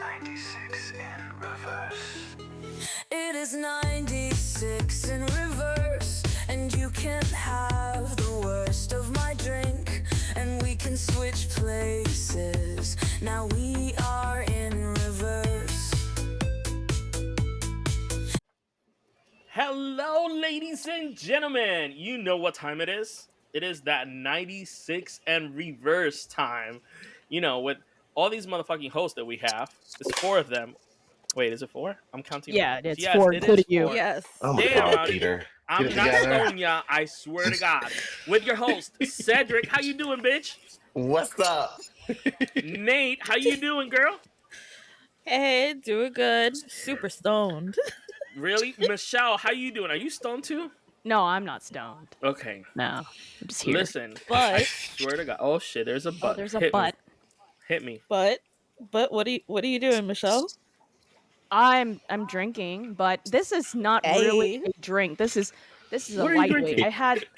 96 in reverse. It is 96 in reverse, and you can have the worst of my drink, and we can switch places. Now we are in reverse. Hello, ladies and gentlemen. You know what time it is. It is that 96 and reverse time. You know, with all these motherfucking hosts that we have. It's four of them. Wait, is it four? I'm counting Yeah, backwards. it's Yes, four, it is including you. four. Yes. Oh my Damn, God, Peter. Get it I'm not together. stoned, y'all. I swear to God. With your host, Cedric. How you doing, bitch? What's up? Nate, how you doing, girl? Hey, doing good. Super stoned. Really? Michelle, how you doing? Are you stoned too? No, I'm not stoned. Okay. No, I'm just here. Listen, I But swear to God. Oh shit, there's a Oh, butt. there's a Hit me. but. Hit me. but what are you doing, Michelle? I'm drinking, but this is not really Hey. a drink. This is a What are you lightweight. drinking?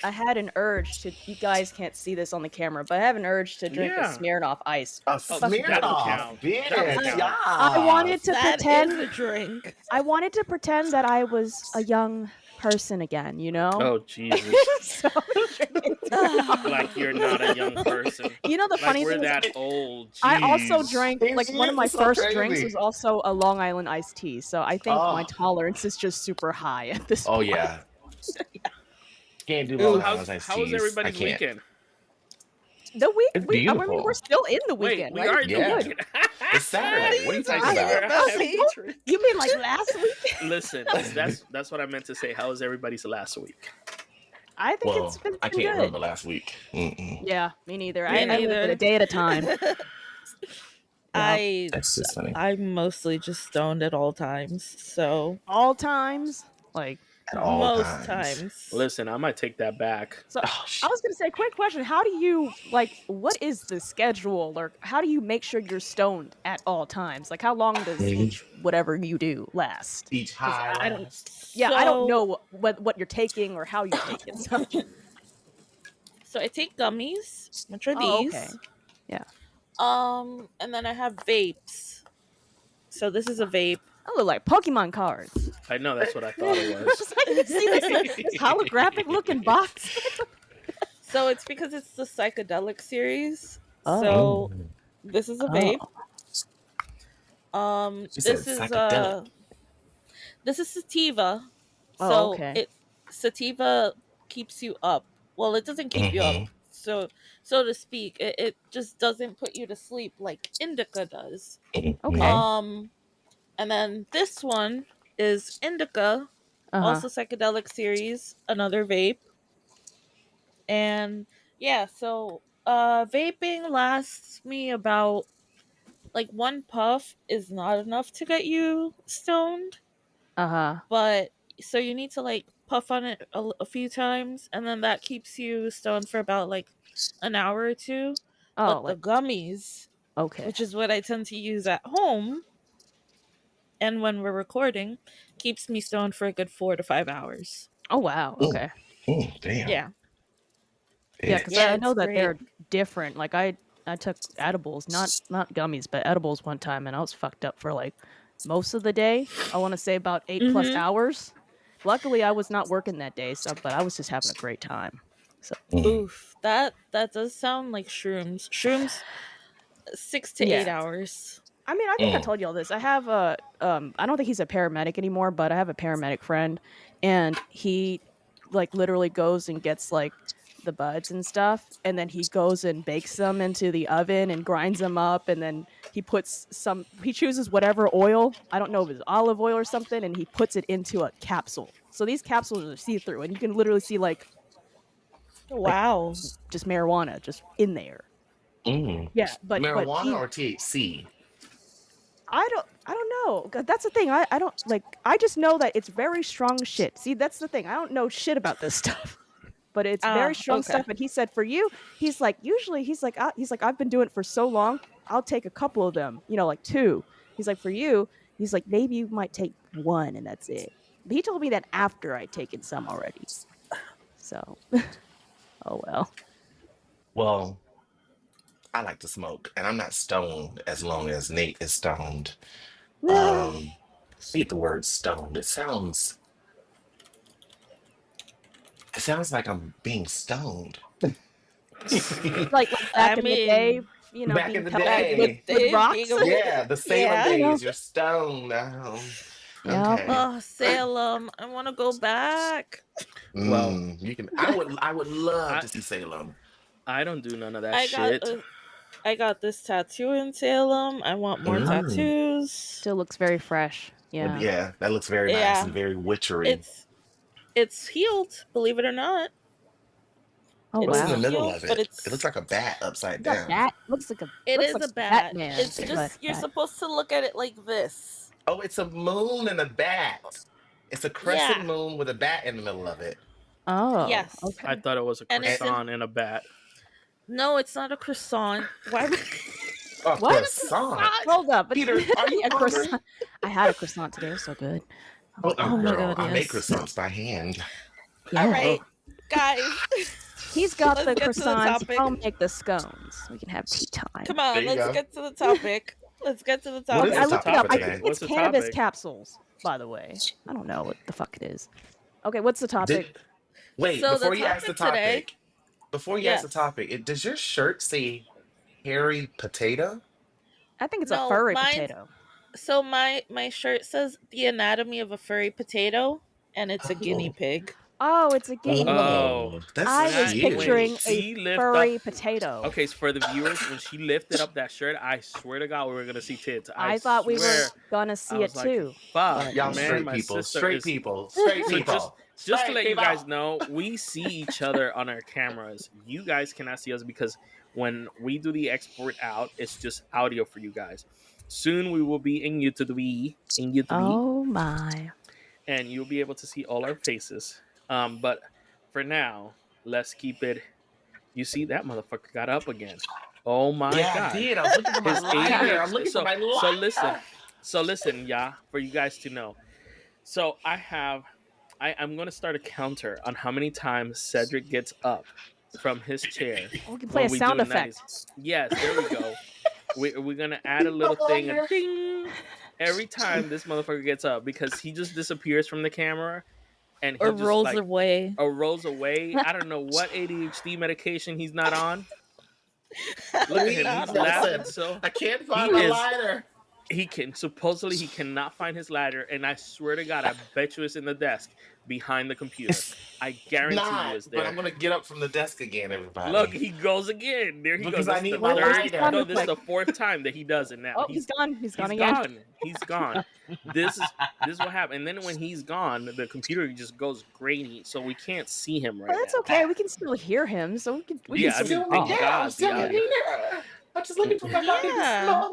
I had an urge to. You guys can't see this on the camera, but I have an urge to drink a Yeah. Smirnoff Ice. A Oh, Fucking that'll delicious. Smirnoff, count. That'll bitch. count. I wanted to That is pretend. a drink. I wanted to pretend that I was a young person again. You know. Oh Jesus. So I'm drinking Like you're not a young person. You know the Like funny we're thing is, that old. I also Jeez. drank It's like one of my so first crazy. drinks was also a Long Island iced tea. So I think my Oh, tolerance is just super high at this oh point. yeah. Can't do So Long how's Island iced how was teas. I everybody's can't. weekend? The week It's we I mean we're beautiful. still in the Wait, weekend, we right? are in the Yeah. Good. weekend. It's Saturday. What are you talking I- about? about Have me? hatred. You mean like last week? Listen, that's what I meant to say. How was everybody's last week? I think it's Well, been I can't good. remember last week. Mm-mm. Yeah, me neither. Me I lived it neither. a day at a time. Yeah. I That's just funny. I'm mostly just stoned at all times. So All times. Like At all most times. times. Listen, I might take that back. so Oh, I shit. was gonna say, quick question. How do you like what is the schedule or how do you make sure you're stoned at all times? Like how long does each whatever you do last? Each 'Cause high I don't last. Yeah, I don't So know what you're taking or how you take it. so I take gummies, which are Oh, these. okay. Yeah. And then I have vapes. So this is a vape. I look like Pokemon cards. I know that's what I thought it was. It's like, you see this holographic looking box? So it's because it's the psychedelic series. Oh. So this is a vape. You said psychedelic. This is sativa. Oh, So okay. sativa keeps you up. Well, it doesn't keep you up, so to speak. It just doesn't put you to sleep like indica does. Okay. And then this one is indica, also psychedelic series, another vape. And yeah, so vaping lasts me about like one puff is not enough to get you stoned, Uh-huh. but so you need to like puff on it a few times, and then that keeps you stoned for about like an hour or two. Oh, But the like gummies, okay. which is what I tend to use at home and when we're recording, keeps me stoned for a good 4 to 5 hours. Oh wow. Okay. Damn. Yeah. Yeah, because Yeah, I know it's that great. they're different. Like I took edibles, not gummies, but edibles one time, and I was fucked up for like most of the day. I want to say about 8+ hours. Luckily, I was not working that day, so but I was just having a great time. So Oof, that does sound like shrooms. Shrooms, 6 to 8 yeah. hours. I mean, I think I told you all this. I have a I don't think he's a paramedic anymore, but I have a paramedic friend, and he like literally goes and gets like the buds and stuff, and then he goes and bakes them into the oven and grinds them up, and then he puts he chooses whatever oil, I don't know if it's olive oil or something, and he puts it into a capsule. So these capsules are see-through, and you can literally see like Wow. just marijuana just in there. Yeah, but Marijuana he, or THC? I don't know. 'Cause that's the thing. I don't like. I just know that it's very strong shit. See, that's the thing. I don't know shit about this stuff, but it's very strong okay. stuff. And he said for you, he's like usually he's like I've been doing it for so long. I'll take a couple of them. You know, like two. He's like for you. He's like maybe you might take one and that's it. But he told me that after I'd taken some already. So, oh well. Well, I like to smoke, and I'm not stoned as long as Nate is stoned. like I hate the word stoned. It sounds like I'm being stoned. like back I in the day, mean, Back in being the pelted back in the day. with day, rocks. Yeah, the Salem yeah. You know? days. You're stoned. Yeah. Okay. Oh, Salem, I want to go back. Well, You can. I would love I to see Salem. I don't do none of that I got shit. I got this tattoo in Salem. I want more Mm. tattoos. Still looks very fresh. Yeah. Yeah, that looks very nice Yeah, and very witchery. it's healed, believe it or not. Oh It's What's in the wow. middle healed, of but it? It looks like a bat upside It's a down. bat. it Looks is like a bat. Batman. It's But just you're supposed to look at it like this. Oh, it's a moon and a bat. It's a crescent Yeah. moon with a bat in the middle of it. oh, Yes. okay. I thought it was a And it's in croissant and a bat. No, it's not a croissant. Why would A What? croissant. Hold up. Peter, are you a hungry? croissant? I had a croissant today. It was so good. Oh, Oh my girl, God, I make yes. croissants by hand. Yeah. All right, guys. He's got Let's the get to the croissants. topic. I'll make the scones. We can have tea time. Come on, There you let's go. get to the topic. Let's get to the What topic. is I the looked it up. topic I today? think What's it's the cannabis topic? capsules, by the way. I don't know what the fuck it is. Okay, what's the topic? Did, wait, So the before you ask the topic today- topic, before you ask the Yes. topic, does your shirt say hairy potato? I think it's No, a furry mine's- potato. So my shirt says the anatomy of a furry potato, and it's a guinea pig. Oh, it's a guinea pig. Oh, that's I When was cute. picturing when she a lift furry up- potato. Okay, so for the viewers, when she lifted up that shirt, I swear to God, we were gonna see tits. I thought we were swear. gonna I see was it like, too. Fuck, Y'all man, straight my people, sister straight is- people, straight So people. just to Straight let you people. guys know, we see each other on our cameras. You guys cannot see us because when we do the export out, it's just audio for you guys. Soon we will be in YouTube, Oh my. and you'll be able to see all our faces. But for now, let's keep it. You see that motherfucker got up again. Oh my Yeah, God. I did. I was looking for my His lighter. I'm looking so, for my lighter. so listen, yeah, for you guys to know. So I'm gonna start a counter on how many times Cedric gets up from his chair. Oh, we can play a when we sound do effect. 90s. Yes, there we go. We're gonna add a little thing, a ding, every time this motherfucker gets up because he just disappears from the camera and Or he'll just, rolls like, away. or rolls away. I don't know what ADHD medication he's not on. Look at him, he's Listen, laughing. So I can't find He my is- lighter. he cannot find his ladder, and I swear to God, I bet you it's in the desk behind the computer. I guarantee you it's But there. I'm gonna get up from the desk again, everybody. Look, he goes again. There he Because goes. I This is need the my third- lighter. No, this is the fourth time that he does it now. Oh, he's gone. He's gone He's again. gone. He's gone. This is what happened. And then when he's gone, the computer just goes grainy, so we can't see him right But that's now. okay. We can still hear him, so we Yeah, can I still mean, talk. thank yeah, God, I'm still yeah. here. I'm just looking for my lighter. Yeah.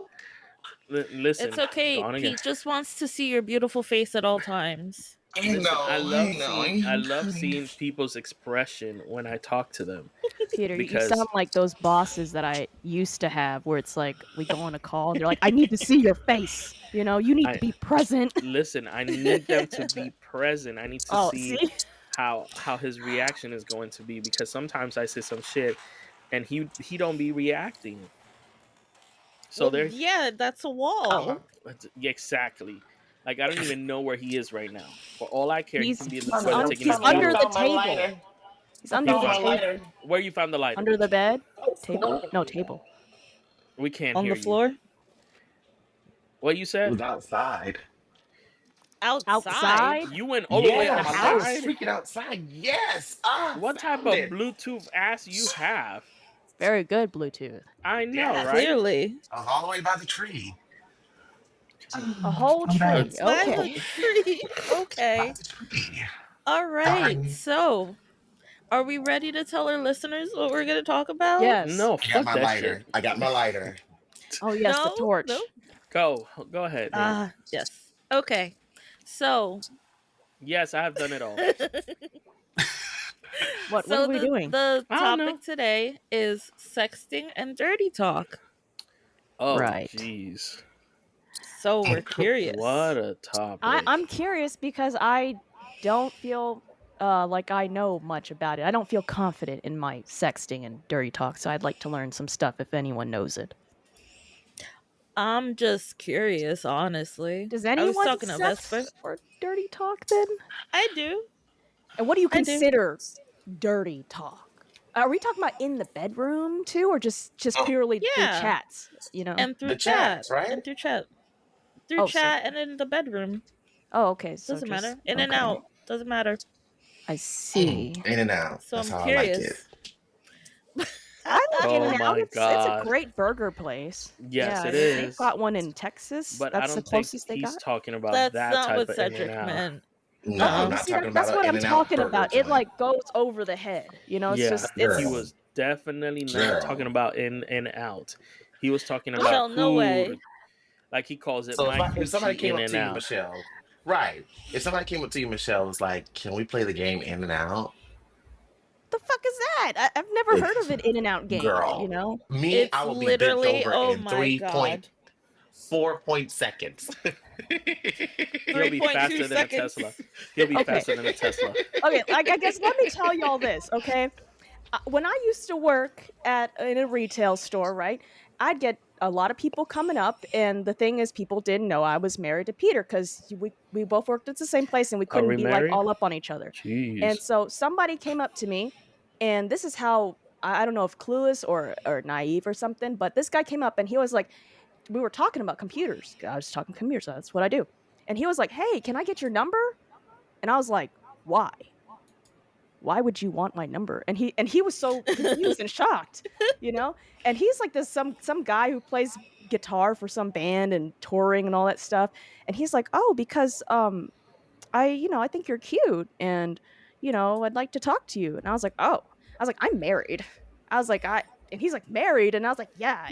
Listen, It's okay. gone again. Pete just wants to see your beautiful face at all times. Listen, I love know. seeing people's expression when I talk to them. Peter, because- you sound like those bosses that I used to have, where it's like we go on a call and they're like, "I need to see your face. You know, you need I- to be present." Listen, I need them to be present. I need to Oh, see see? how his reaction is going to be because sometimes I say some shit and he don't be reacting. So Well, there, yeah, that's a wall. yeah, exactly. Like I don't even know where he is right now. For all I care, He's- he can be in the I'm toilet under- taking he's his under pee. the table. He's under You the found table. lighter. Where you found the light? Under the bed. Table? No, table. We can't On hear the you. floor. What you It said? was outside. Outside? You went all the way Yeah, I was outside. freaking outside. Yes. Ah, What type of found it. Bluetooth ass you have? Very good Bluetooth. I know, Yeah, right? Clearly. I was all the way by the tree. A whole tree. By By the Okay. tree. Okay. By the tree. All right. Darn. So, are we ready to tell our listeners what we're going to talk about? Yes. No, I got fuck my that lighter. shit. I got my lighter. Oh yes, No, the torch. no. Go ahead. man. Yes. Okay. So, Yes, I have done it all. What so are we doing? The I don't know. topic today is sexting and dirty talk. Oh, Right. jeez. So we're curious. What a topic. I'm curious because I don't feel like I know much about it. I don't feel confident in my sexting and dirty talk, so I'd like to learn some stuff if anyone knows it. I'm just curious, honestly. Does I was anyone talking to sex Vesper. or dirty talk then? I do. And what do you I do. consider dirty talk? Are we talking about in the bedroom too, or just purely through Yeah. chats? You know. And through The chat. chats, right? And through chat. Through Oh, so- chat and in the bedroom. Oh, okay. So Doesn't just- matter. In and okay. out. Doesn't matter. I see. In and out. So That's I'm how I like it. curious. I like Oh In-N-Out. my It's a God. great burger place. Yes, yeah, it They've is. got one in Texas. But That's I the don't think closest they he's got. talking about That's that not type what of Cedric In-N-Out. meant. No, Uh-uh. I'm not See, talking that's about what an I'm In-N-Out talking burger about. It joint. like goes over the head. You know, it's Yeah, just Girl. he it's was definitely not Girl. talking about in and out. He was talking about Michelle, food, no way. like he calls it. So My if somebody coochie came in up and to you, out. Michelle, right? If somebody came up to you, Michelle, was like, "Can we play the game In and Out?" the fuck is that? I've never heard of an In-N-Out game. Girl. You know, Me, It's I will be bent literally, over oh in my 3.4 seconds. He'll be 3.2 faster than a seconds. Tesla. He'll be Okay. faster than a Tesla. okay. Like I guess let me tell y'all this. Okay, when I used to work in a retail store, right, I'd get a lot of people coming up, and the thing is, people didn't know I was married to Peter because we both worked at the same place, and we couldn't we be married? like all up on each other. Jeez. And so somebody came up to me, and this is how I don't know if clueless or naive or something, but this guy came up and he was like, we were talking about computers. I was talking computers, so that's what I do. And he was like, "Hey, can I get your number?" And I was like, "Why? Why would you want my number?" And he was so confused and shocked, you know. And he's like this some guy who plays guitar for some band and touring and all that stuff. And he's like, "Oh, because I think you're cute, and I'd like to talk to you." And I was like, "Oh," I was like, "I'm married." I was like, and he's like, "Married?" And I was like, "Yeah."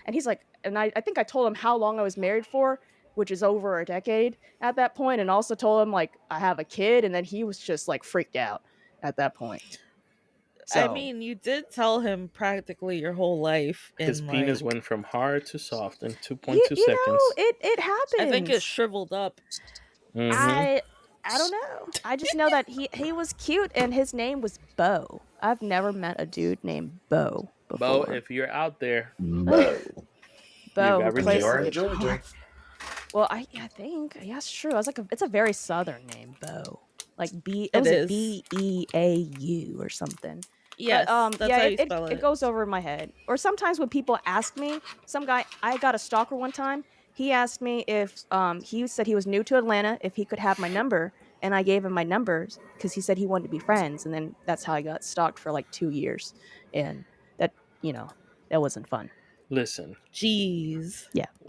And he's like, and I think I told him how long I was married for, which is over a decade at that point, and also told him like I have a kid, and then he was just like freaked out at that point. I So, mean, you did tell him practically your whole life. In His penis like, went from hard to soft in 2.2 you seconds. know, it happens. I think it shriveled up. Mhm. I don't know. I just know that he was cute, and his name was Bo. I've never met a dude named Bo Bo, before. if you're out there, No. Bo you've who ever plays You're the in guitar. Georgia. Well, I think it's true. I was like, it's a very southern name, Bo. Like It is. Beau or something. Yes, But, that's yeah, how you spell it. it goes over my head. Or sometimes when people ask me, some guy, I got a stalker one time. He asked me if he said he was new to Atlanta, if he could have my number, and I gave him my numbers because he said he wanted to be friends, and then that's how I got stalked for like 2 years, and that that wasn't fun. listen, Jeez.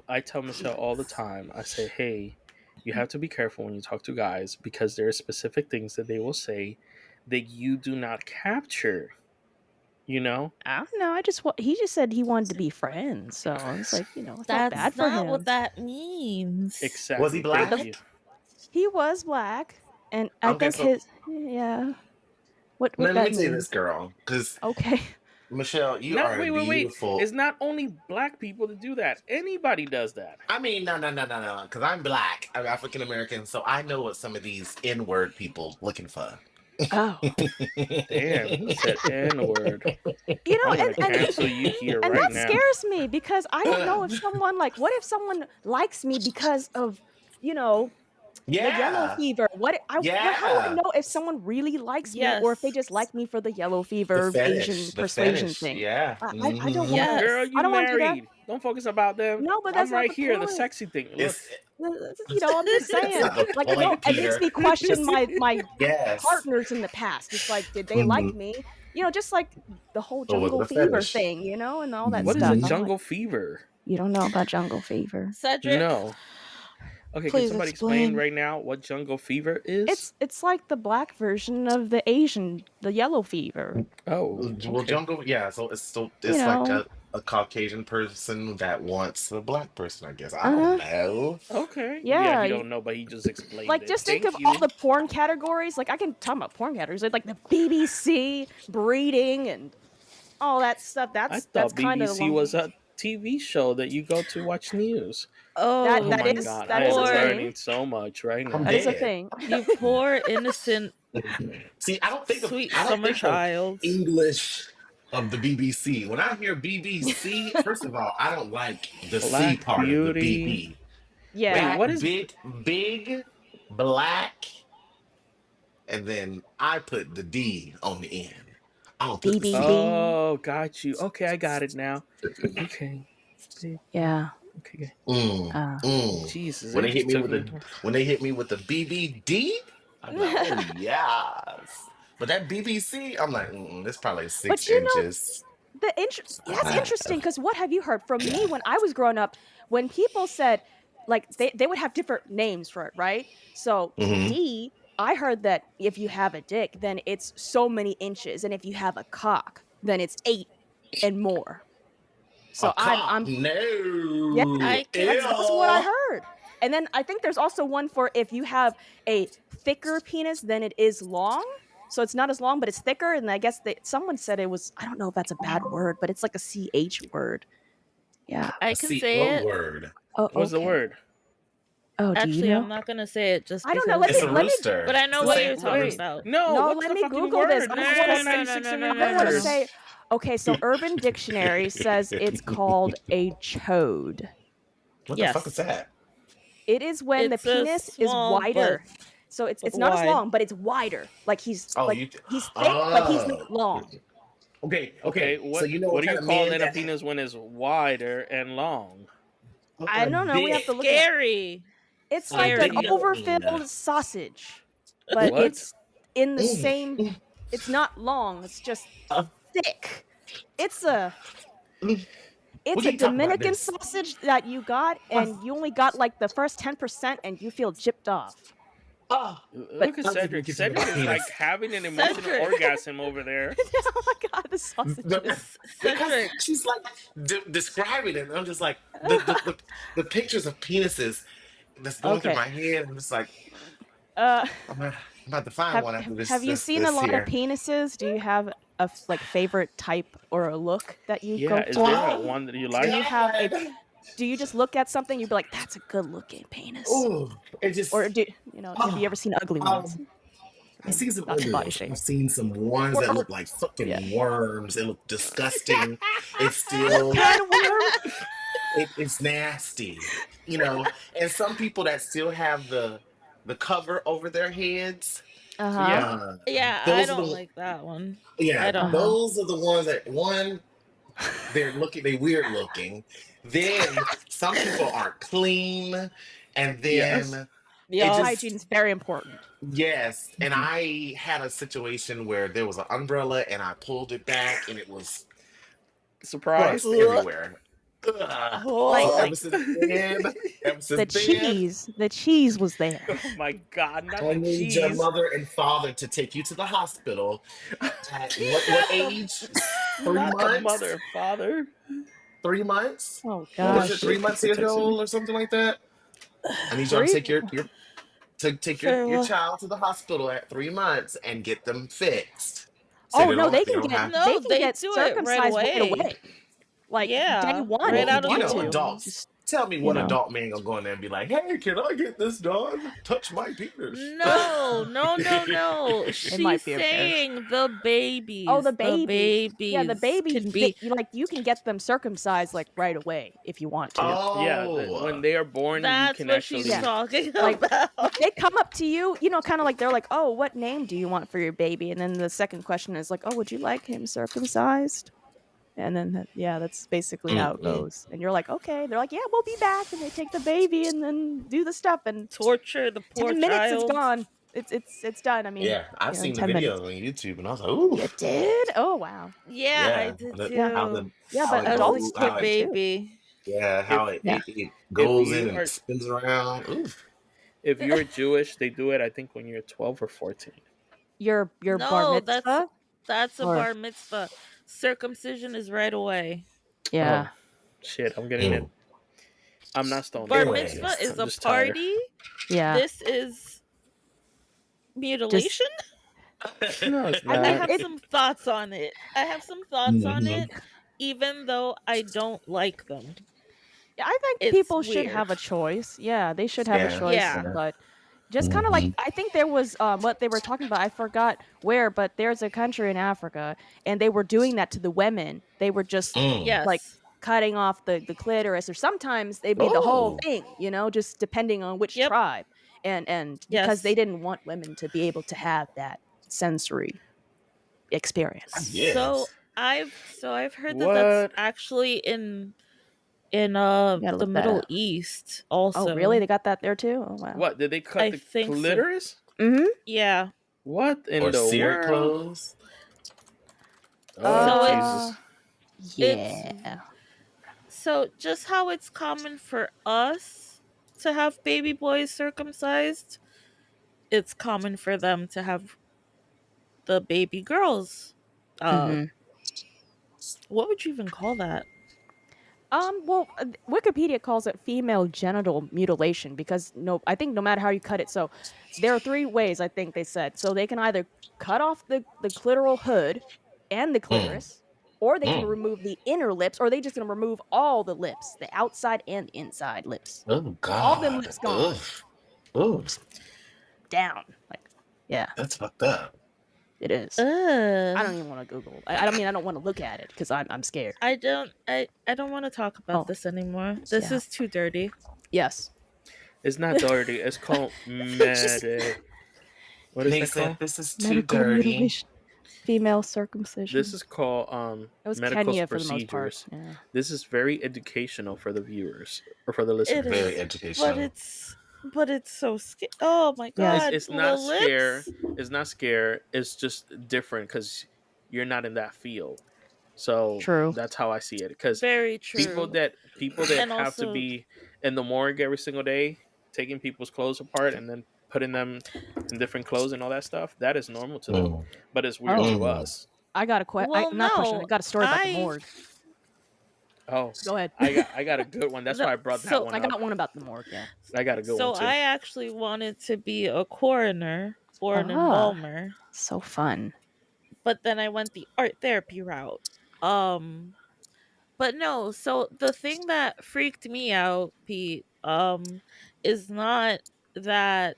I tell Michelle all the time, I say, hey, you have to be careful when you talk to guys because there are specific things that they will say that you do not capture. You know? I don't know. He just said he wanted to be friends, so I was like, it's not That's bad for not him. what that means. Exactly. Was he black? Thank you. He was black, and I Okay, think so- his yeah. What Let that me say mean? this, girl, because Okay. Michelle, you No, are wait. beautiful. It's not only black people that do that. Anybody does that. I mean, no, because I'm black. I'm African American, so I know what some of these N-word people looking for. Oh, Damn, who said N-word? and I'm gonna cancel you here and right that now. scares me because I don't know if someone what if someone likes me because of the yellow Yeah. fever? How do I Yeah. know if someone really likes me or if they Yes. just like me for the yellow The fever fetish. Asian The persuasion fetish. thing? Yeah. I don't Mhm. want Yes. Girl, you I don't wanna do that. married. Don't focus about them. No, but that's I'm not right the here, the point. sexy thing. Look, It's, I'm just saying. not the Like, point, it makes Peter. me question my yes. partners in the past. It's like, did they like me? Just like the whole Or was it jungle a fever fetish? thing, and all that what is stuff. a I'm like, jungle fever? you don't know about jungle fever? Cedric. No. Okay, Please can somebody explain explain. right now what jungle fever is? It's like the black version of the yellow fever. Oh, Well, okay. jungle, yeah. So it's You like know. a Caucasian person that wants a black person. I guess I Uh-huh. don't know. Okay. Yeah, he you- don't know, but he just explained Like, it. just think Thank of you. all the porn categories. Like, I can talk about porn categories, like the BBC, breeding, and all that stuff. I That's thought kind of BBC was a TV show that you go to watch news. Oh, Oh that my is- god, that I is am a thing. learning so much right now. I'm That is a dead. thing. you poor innocent See, I don't think of sweet I don't summer think of child. English of the BBC. When I hear BBC, first of all, I don't like the C Black part of the Beauty. BB. Yeah. Wait, Black, what is- big, black, and then I put the D on the end. I don't put the C. BBC. Oh, got you. Okay, I got it now. Okay. Yeah. Okay. Jesus. When it they hit just me took with when they hit me with the BBD, I'm like, oh yes. But that BBC, I'm like, this probably 6 you know- inches. That's interesting because what have you heard from me when I was growing up? When people said, like, they would have different names for it, right? So Mhm. D, I heard that if you have a dick, then it's so many inches, and if you have a cock, then it's 8 and more. So A cock? I'm No. Yeah, I can- that's what I Ew. heard. And then I think there's also one for if you have a thicker penis than it is long. So it's not as long, but it's thicker. And I guess someone said it was, I don't know if that's a bad word, but it's like a CH word. Yeah. I A can C-O say it. word. Oh, What's the okay. word? Oh, do Actually, you know? I'm not gonna say it just I don't because. know. Let It's me- a let me- rooster. But I know It's what the you're same talking word. about. No, No, what's let the me fucking Google word? this. I just wanna say- 96 No, in no, no, no, I want to reverse. say, okay, so Urban Dictionary says it's called a chode. What Yes. the fuck is that? It is when It's the a penis is small wider. So it's not as wide. long, but it's wider. Like he's Oh, like you he's thick, but he's Oh. not long. Okay, Okay, okay. what, So you know what do kind you of call men in a that- penis when it's wider and long? I don't know, we have Dick. to look at- Scary. It's like an Scary. overfilled sausage, but What? it's in the Mm. same. It's not long. It's just Uh. thick. It's a. Mm. It's We a can talk about Dominican this. sausage that you got, and you only got like the first 10%, and you feel gypped off. Oh, Look at I was Cedric. thinking Cedric about is penis. like having an emotional Cedric. orgasm over there. Oh my god, the sausage. Because Cedric. she's like describing it, and I'm just like the pictures of penises that's going through Okay. my head. I'm just like, Uh, I'm about to find one after this. have you this- seen this a lot here. of penises? Do you have a like favorite type or a look that you go Yeah, is for? there a one that you like? Do you have a? God. Do you just look at something you'd be like, "That's a good looking penis," Ooh, it just. or do have you ever seen ugly ones? I've seen some Not to ugly body ones. shame. I've seen some ones that look like fucking Yeah. worms. They look disgusting. It's still. It's nasty, and some people that still have the cover over their heads. Uh-huh. uh, Yeah, Those I are don't the- like that one. yeah, I don't. those are the ones that they weird looking. Then some people aren't clean, and then Yes. Yeah. just- Hygiene is very important. yes, and I had a situation where there was an umbrella, and I pulled it back, and it was Surprise. crust everywhere. Ugh. Like- So ever since then, The cheese was there. Oh my god, not I the need your cheese. mother and father to take you to the hospital. At what age? 3 Not the months? mother, father. 3 months? Oh Was gosh. it 3 months years old or something like that? I need y'all to Three? take your child to the hospital at 3 months and get them fixed. Oh they no, don't- they they can don't get have- No, they can they get do it right circumcised right away. away. Like Yeah, day one. right if out you of want the to. womb. adults. Just- Tell me what know. adult man gonna go in there and be like, "Hey, can I get this done? Touch my penis." No, no, no, no. She's might be okay. saying the babies. Oh, the The babies. babies. Yeah, the babies can be. you can get them circumcised like right away if you want to. Oh, Yeah, when they are born, That's you can what actually. she's Yeah. talking Like- about. They come up to you, kind of like they're like, "Oh, what name do you want for your baby?" And then the second question is like, "Oh, would you like him circumcised?" And then that's basically how it Mm-mm. goes. And you're like, "Okay." They're like, "Yeah, we'll be back." And they take the baby and then do the stuff. And Torture the poor 10 minutes, child. it's gone. It's done. I mean, Yeah, I've seen the 10 videos minutes. on YouTube, and I was like, "Ooh, You did? Oh wow. Yeah, I did the- too. how the- Yeah, how but it As adults goes- a how kid it- too. baby. Yeah, how Yeah. it goes you in and are- spins around. Oof. If you're Jewish, they do it. I think when you're 12 or 14. Your No, bar mitzvah? That's a Or- bar mitzvah. Circumcision is right away. Yeah. Oh, shit, I'm getting it. Mm. I'm not stoned. Bar Anyway, mitzvah is I'm a just tired. party. Yeah. This is mutilation. No, it's I not. have some thoughts on it. I have some thoughts on Mhm. it, even though I don't like them. Yeah, I think It's people should weird. have a choice. Yeah, they should have a Yeah. choice, Yeah. but just kind of like Mhm. I think there was what they were talking about. I forgot where, but there's a country in Africa, and they were doing that to the women. They were just Mm. like Yes. cutting off the clitoris, or sometimes they made the whole Oh. thing. Just depending on which Yep. tribe, and because they Yes. didn't want women to be able to have that sensory experience. So Yes. I've heard that that's What? actually in You gotta the look that Middle up. East Oh, really? also. They got that there too? Oh, wow. What did they cut I the think so. clitoris? Mm-hmm. Yeah. What in Or the sear it world? clothes. Oh So Jesus! it's Yeah. so just how it's common for us to have baby boys circumcised, it's common for them to have the baby girls. Mm-hmm. What would you even call that? Well, Wikipedia calls it female genital mutilation because I think no matter how you cut it, so there are three ways I think they said. So they can either cut off the clitoral hood and the Mm. clitoris, or they can Mm. remove the inner lips, or they just gonna remove all the lips, the outside and inside lips, Oh all them God. lips gone, Ugh. down. Like, yeah, That's fucked up. it is. I don't Ugh. even want to Google. I mean, I don't want to look at it because I'm scared. I don't want to talk about Oh, this anymore. This yeah. is too dirty. Yes. It's not dirty. It's called medic. What is They that said called? this is too Medical dirty. mutilation. Female circumcision. This is called It was medical Kenya for the most part. procedures. Yeah. This is very educational for the viewers or for the It listeners. Very is, educational. but it's so scary. Oh my Yeah. god! It's not the scare. lips. It's not scare. It's just different because you're not in that field. So True. that's how I see it. Because Very true. people that And have to also, be in the morgue every single day, taking people's clothes apart and then putting them in different clothes and all that stuff, that is normal to them. Mm. But it's weird Oh. to us. I got a question. well, Not a question. I no, got a story about the morgue. Oh, Go ahead. I got a good one. That's No, why I brought that so one I up. got one about the morgue. Yeah. I got a good So one too. I actually wanted to be a coroner or an Ah. embalmer, So fun. but then I went the art therapy route. But no, so the thing that freaked me out, Pete, is not that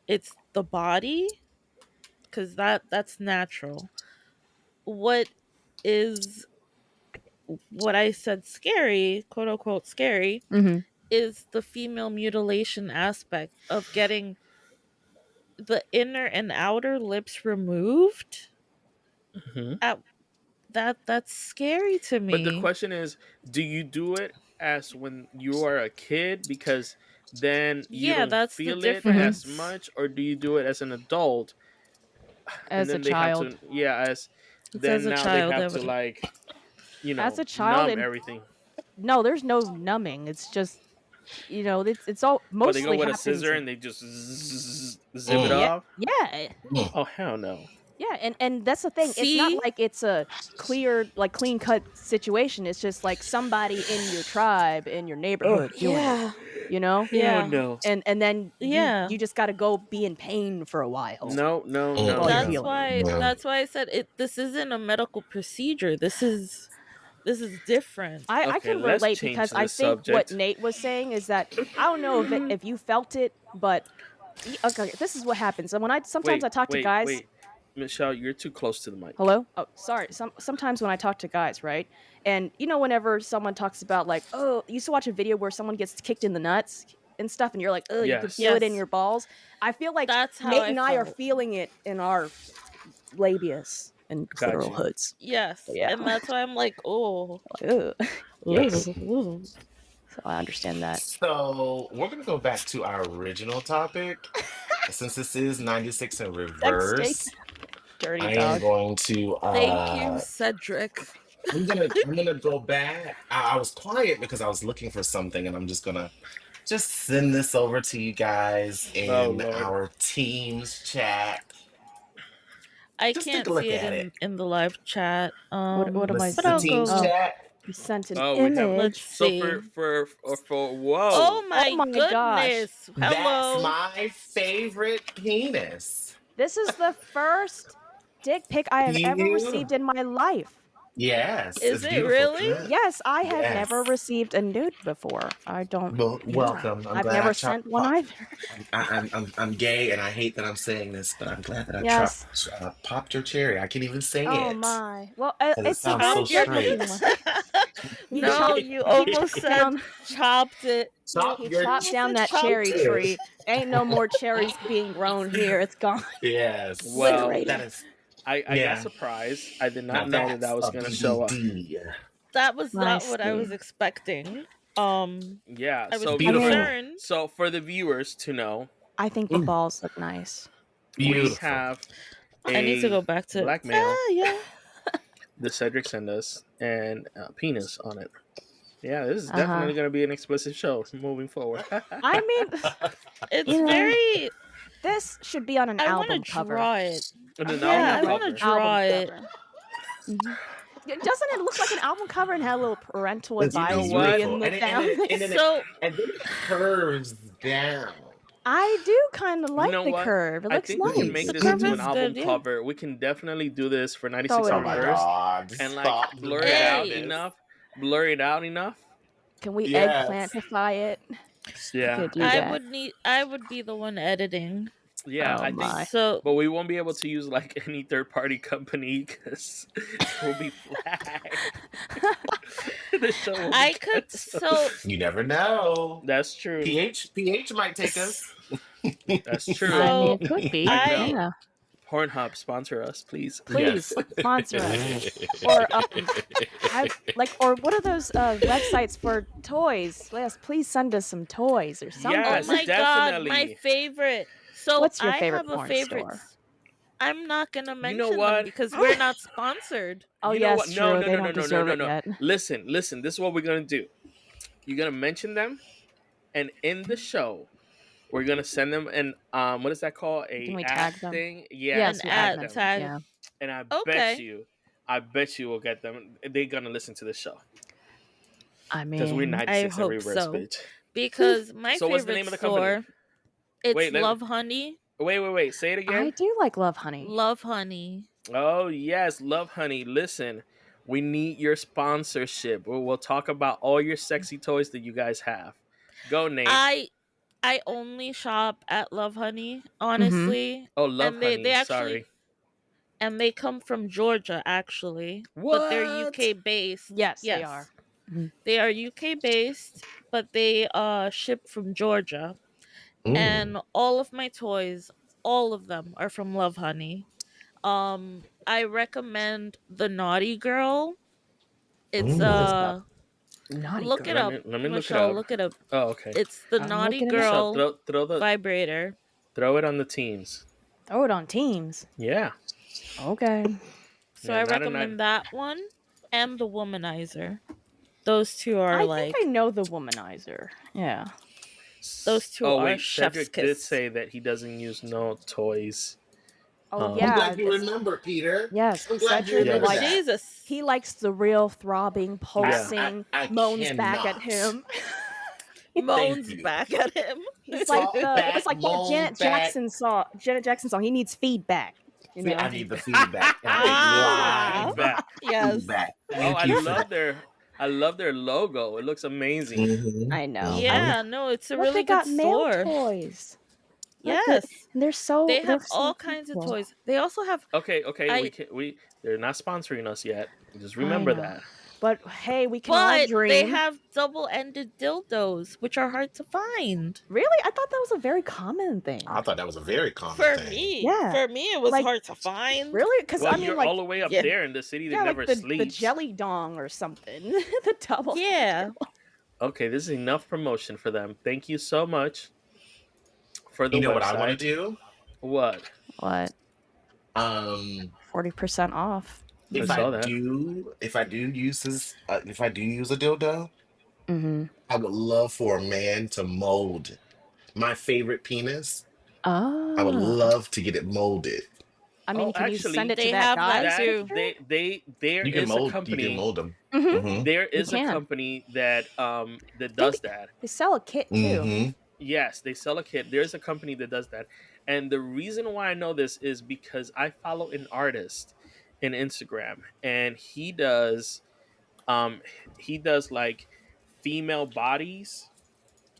it's the body, because that's natural. What is what I said scary, quote unquote scary, Mm-hmm. is the female mutilation aspect of getting the inner and outer lips removed. Mhm. That's scary to me. But the question is, do you do it as when you are a kid because then you Yeah, don't that's the feel it difference. as much, or do you do it as an adult As a and then they child. have to as It's then as a now child, they have to Evan. like As a child, numb and everything. no, there's no numbing. It's just it's all But they mostly go with a happens scissor in- and they just zip it Yeah. off. Yeah. Mm. Oh hell no! Yeah, and that's the thing. It's See? not like it's a clear, like clean cut situation. It's just like somebody in your tribe, in your neighborhood doing it. Yeah. Yeah. Oh no! And then Yeah. you just got to go be in pain for a while. No! Oh, Well, That's healing. why Yeah. that's why I said it. This isn't a medical procedure. This is different. I Okay, can let's relate change because I this think what subject. Nate was saying is that I don't know if you felt it, but okay, this is what happens. And when sometimes I talk to guys. Wait, Michelle, you're too close to the mic. Hello? Oh, sorry. Sometimes when I talk to guys, right? And whenever someone talks about like, oh, you used to watch a video where someone gets kicked in the nuts and stuff, and you're like, oh, you can Yes. feel it in Yes. your balls. I feel like That's how Nate I and I are felt. feeling it in our labias and Got clitoral you. hoods. Yes. Yeah. And that's why I'm like, oh. Ugh. Yes. Ooh. So I understand that. So we're gonna go back to our original topic. Since this is 96 in Thanks, reverse, Jake. Dirty I am dog. going to Thank you, Cedric. I'm gonna go back. I was quiet because I was looking for something, and I'm just gonna send this over to you guys in Oh, Lord. our Teams chat. I Just can't take a look see at it it. in the live chat. What am I The But I'll Teams go. chat. You sent an Oh, we have- image. Let's So see. for whoa. Oh my, my gosh. goodness. That's Hello. my favorite penis. This is the first dick pic I have ever Yeah. received in my life. Yes, Is it's it beautiful, really? isn't it? Yes, I have never Yes. received a nude before. I don't. Well, Yeah, welcome. I'm I've glad I never chopped. sent one either. I'm gay, and I hate that I'm saying this, but I'm glad that I Yes. popped your cherry. I can't even say Oh it my. Well, because it it's a sounds very so Chopped your good looking straight. one. He No, chopped. you He almost chopped said down. chopped it. Chop He your chopped down that Chopped cherry it. cherry. tree. Ain't no more cherries being grown here. It's gone. Yes, Well, that Obliterated. is. I got Yeah. surprised. I did Now not know that that's that was a gonna show up. BBD. That was I not what I see. was expecting. Um, Yeah. I was So I mean, Beautiful. concerned. so for the viewers to know, I think the Mm, balls look nice. we beautiful. have I need to a go back to black male, yeah. the Cedric sent us, and penis on it. Yeah, this is Uh huh. definitely going to be an explicit show moving forward. I mean, It's you know, very. this should be on an I want album to cover. draw it. And an Yeah, I album want to cover. draw Album it. cover. Mhm. Doesn't it look like an album cover and have a little parental It's You know advisory what? beautiful, in the down? So and then it curves down. I do kind of You like know the what? curve. It I looks think we can nice. make the this curve into an is album good. Yeah. cover. We can definitely do this for Throw 96 it Oh in in my there. reverse God! and like Stop the blur it out Hey. enough. Blur it out enough. Can we Yes. eggplantify it? Yeah. Could do I that. would be the one editing. Yeah, Oh I think my. So but we won't be able to use like any third party company because we'll be flagged. The show will be I could canceled. so You never know. That's true. PH might take us. That's true. I mean, So it could be. I- Yeah. Pornhub, sponsor us, please. Please sponsor us. Or or what are those websites for toys? Yes, please send us some toys or something. oh Yes, my god, my definitely. favorite. So What's your I favorite have a porn favorite. store? I'm not gonna You mention know them what? because we're not sponsored. Oh You know yes, what? true. No, They don't deserve it yet. Listen. This is what we're gonna do. You're gonna mention them, and in the show, we're gonna send them an what is that called? Can A we ad tag them? thing? Yeah, Yes, An we ad them. tag. Yeah. and I Okay. bet you will get them. They're gonna listen to the show I because we're mean, 96 and hope reverse, so. bitch. Because my So favorite what's the name of the company? store, it's Wait, let me- Love Honey. Wait. Say it I again. do like Love Honey. Love Honey. Oh yes, Love Honey. Listen, we need your sponsorship. We'll talk about all your sexy toys that you guys have. Go, Nate. I only shop at Love Honey, honestly. Oh, Love and they Honey. actually Sorry. and they come from Georgia actually. What? But they're UK based. Yes, they are. They are UK based, but they ship from Georgia. Mm. And all of my toys, all of them are from Love Honey. I recommend the Naughty Girl. It's Mm. Naughty look girl. it up. Let me look it Michelle, up. look it up. Oh, okay. It's the I'm Naughty looking it up. Girl Throw vibrator. it on the teams. Throw it on Teams. Yeah. Okay. So Yeah, I not a recommend that one and the Womanizer. Those two are I like think I know the Womanizer. Yeah. those two Oh are wait, chef's Cedric kiss. did say that he doesn't use no toys. Oh I'm I'm yeah. glad you it's- remember, Peter. Yes. I'm glad you Cedric remember likes. that. Jesus. He likes the real throbbing, pulsing, I moans back at cannot. him. Moans you. back at him. It's like Back, it's like moan that Janet back. Jackson song. Janet Jackson song. He needs feedback. You know. I need the feedback. And Ah. I need live Yes. feedback. Oh, Thank I you for love their logo. It looks amazing. Mhm. I know. Yeah, no, it's a Look, really they good got male store. toys. Look, Yes. and they're so. They they're have so all kinds of beautiful. toys. They also have Okay, I- they're not sponsoring us yet. Just remember know. that. But hey, we can all but dream. they have double-ended dildos, which are hard to find. Really, I thought that was a very common thing. I thought that was a very common For thing. me. Yeah. For me it was Like- hard to find. Really, because Well, I mean, you're like, all the way up yeah. there in the city that yeah, never like the sleeps. jelly dong or something. The double. Yeah. Okay, this is enough promotion for them. Thank you so much for the You know what website. I want to do? What? What? 40% off. I saw that. If I do use a dildo, Mm-hmm. I would love for a man to mold my favorite penis. Oh. I would love to get it molded. I mean, Oh, can actually, you send it they to that have guy? that too. There You can is mold. a company. You can mold them. Mm-hmm. There is a can. company that does that. They sell a kit too. hmm Yes, they sell a kit. There's a company that does that. And the reason why I know this is because I follow an artist in Instagram, and um he does like female bodies.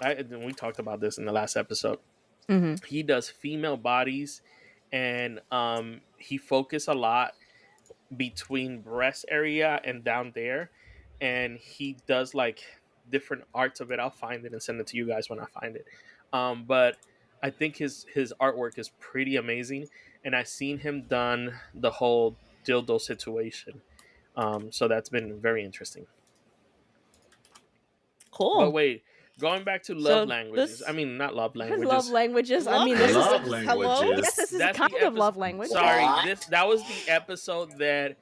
We talked about this in the last episode. Mm-hmm. He does female bodies, and he focus a lot between breast area and down there, and he does like different arts of it. I'll find it and send it to you guys when I find it. But I think his artwork is pretty amazing, and I've seen him done the whole dildo situation. So that's been very interesting. But Cool. wait, going back to love So languages. this I mean, not love Love languages. languages. I Love mean, this is Love Hello? languages. yes, this is That's kind the of episode. love language. Sorry, What? that was the episode that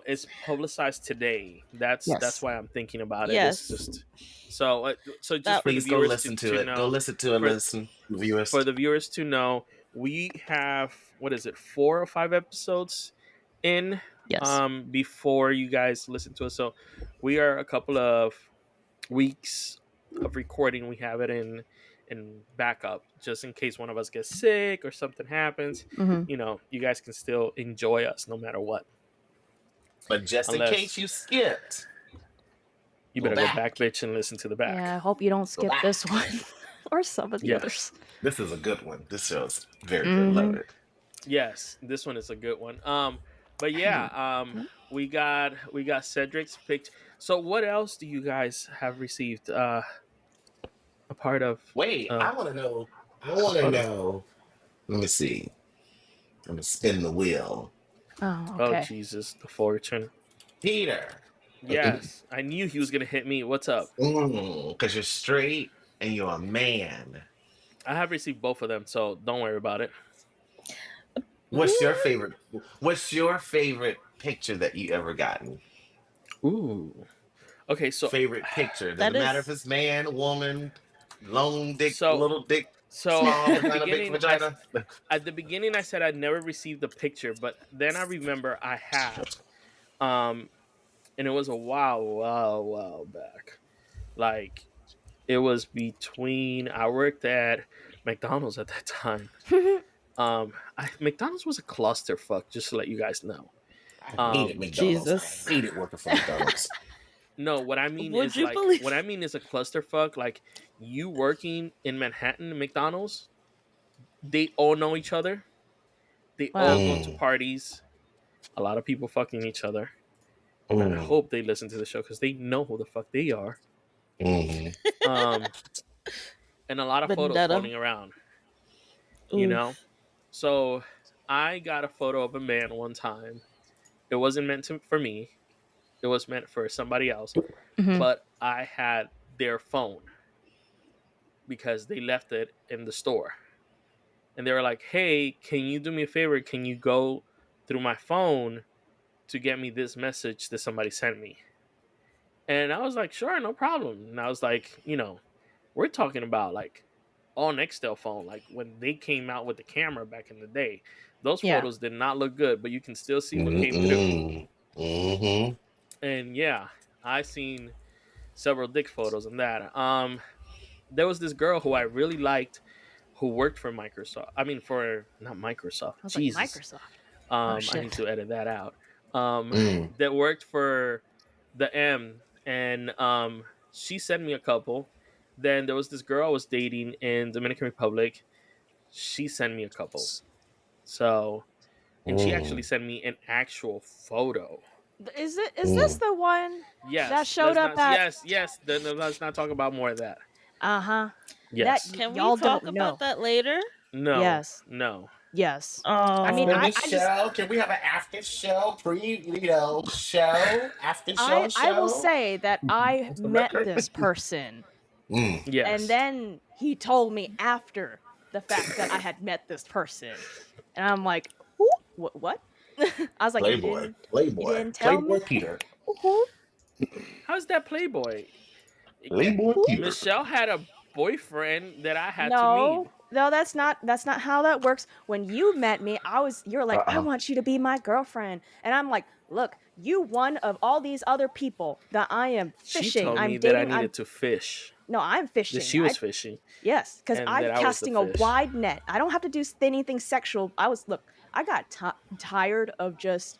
is publicized today. That's Yes. why I'm thinking about it. Yes. It's just so just That- for the Please go viewers listen to it. know, Go listen to it, for- listen, viewers. for the viewers to know, we have, what is it, 4 or 5 episodes in Yes. before you guys listen to it. So we are a couple of weeks of recording. We have it in backup just in case one of us gets sick or something happens. Mm-hmm. You know, you guys can still enjoy us no matter what. But just Unless- in case you skipped, You Go better go back. back, bitch, and listen to the back. Yeah, I hope you don't skip back. this one or some of the Yes. others. this is a good one. This show's very good. Love it. Yes, this one is a good one. But yeah, we got Cedric's pick. So what else do you guys have received a part of? Wait, Oh. I want to know. I want to know. Let me see. I'm gonna spin the wheel. Oh, Oh okay. Jesus, the fortune. Peter. Yes, I knew he was gonna hit me. What's up? Because you're straight and you're a man. I have received both of them, so don't worry about it. What's your favorite? What's your favorite picture that you ever gotten? Ooh. Okay, so Favorite picture. Doesn't That matter is- if it's man, woman, long dick, So- little dick, so small at the vagina, big beginning, vagina. at the beginning I said I'd never received the picture, but then I remember I have. And it was a while back. Like, it was between, I worked at McDonald's at that time. McDonald's was a clusterfuck, just to let you guys know. I hated McDonald's. Jesus. I hated working for McDonald's. No, what I mean Would is you like believe- what I mean is a clusterfuck. Like, you working in Manhattan, McDonald's, they all know each other. They all go to Wow. parties. A lot of people fucking each other. And I Mm, hope they listen to the show because they know who the fuck they are. mhm. Um, and a lot of photos Vendetta. floating around. You Oof. know, so I got a photo of a man one time. It wasn't meant for me. It was meant for somebody else. Mhm. But I had their phone because they left it in the store, and they were like, "Hey, can you do me a favor? Can you go through my phone to get me this message that somebody sent me?" And I was like, "Sure, no problem." And I was like, you know, we're talking about like all Nextel phone, like when they came out with the camera back in the day. Those Yeah. photos did not look good, but you can still see what came through. Mhm. And yeah, I seen several dick photos in that. There was this girl who I really liked who worked for Microsoft. I mean, for not Microsoft. I was Jesus. like, Microsoft. I shit. need to edit that out. Mm. That worked for the M, and she sent me a couple. Then there was this girl I was dating in Dominican Republic. She sent me a couple. So, and she actually sent me an actual photo. Is this the one? Yes, That showed let's up not, at- yes. Then let's not talk about more of that. Uh-huh. Yes, That- Can we Y'all talk don't about know. that later? no, Yes. no. Yes. I mean, For I the just- show, can we have an after show, show, after show? I will show? say that I Off the met record. this person, Mm. Yes, and then he told me after the fact that I had met this person, and I'm like, who? What? I was like, you Playboy, didn't- Playboy, didn't tell Playboy me? Peter, who? how's that Playboy? Playboy Peter. Michelle had a boyfriend that I had to No, meet. no, that's not how that works. When you met me, you're like, I Uh-uh. want you to be my girlfriend, and I'm like, look, you one of all these other people that I am She fishing. told I'm me dating. that I needed to fish. No, I'm fishing. That she was I- fishing. Yes, because and I'm that I was the casting a fish. wide net. I don't have to do anything sexual. I got tired of just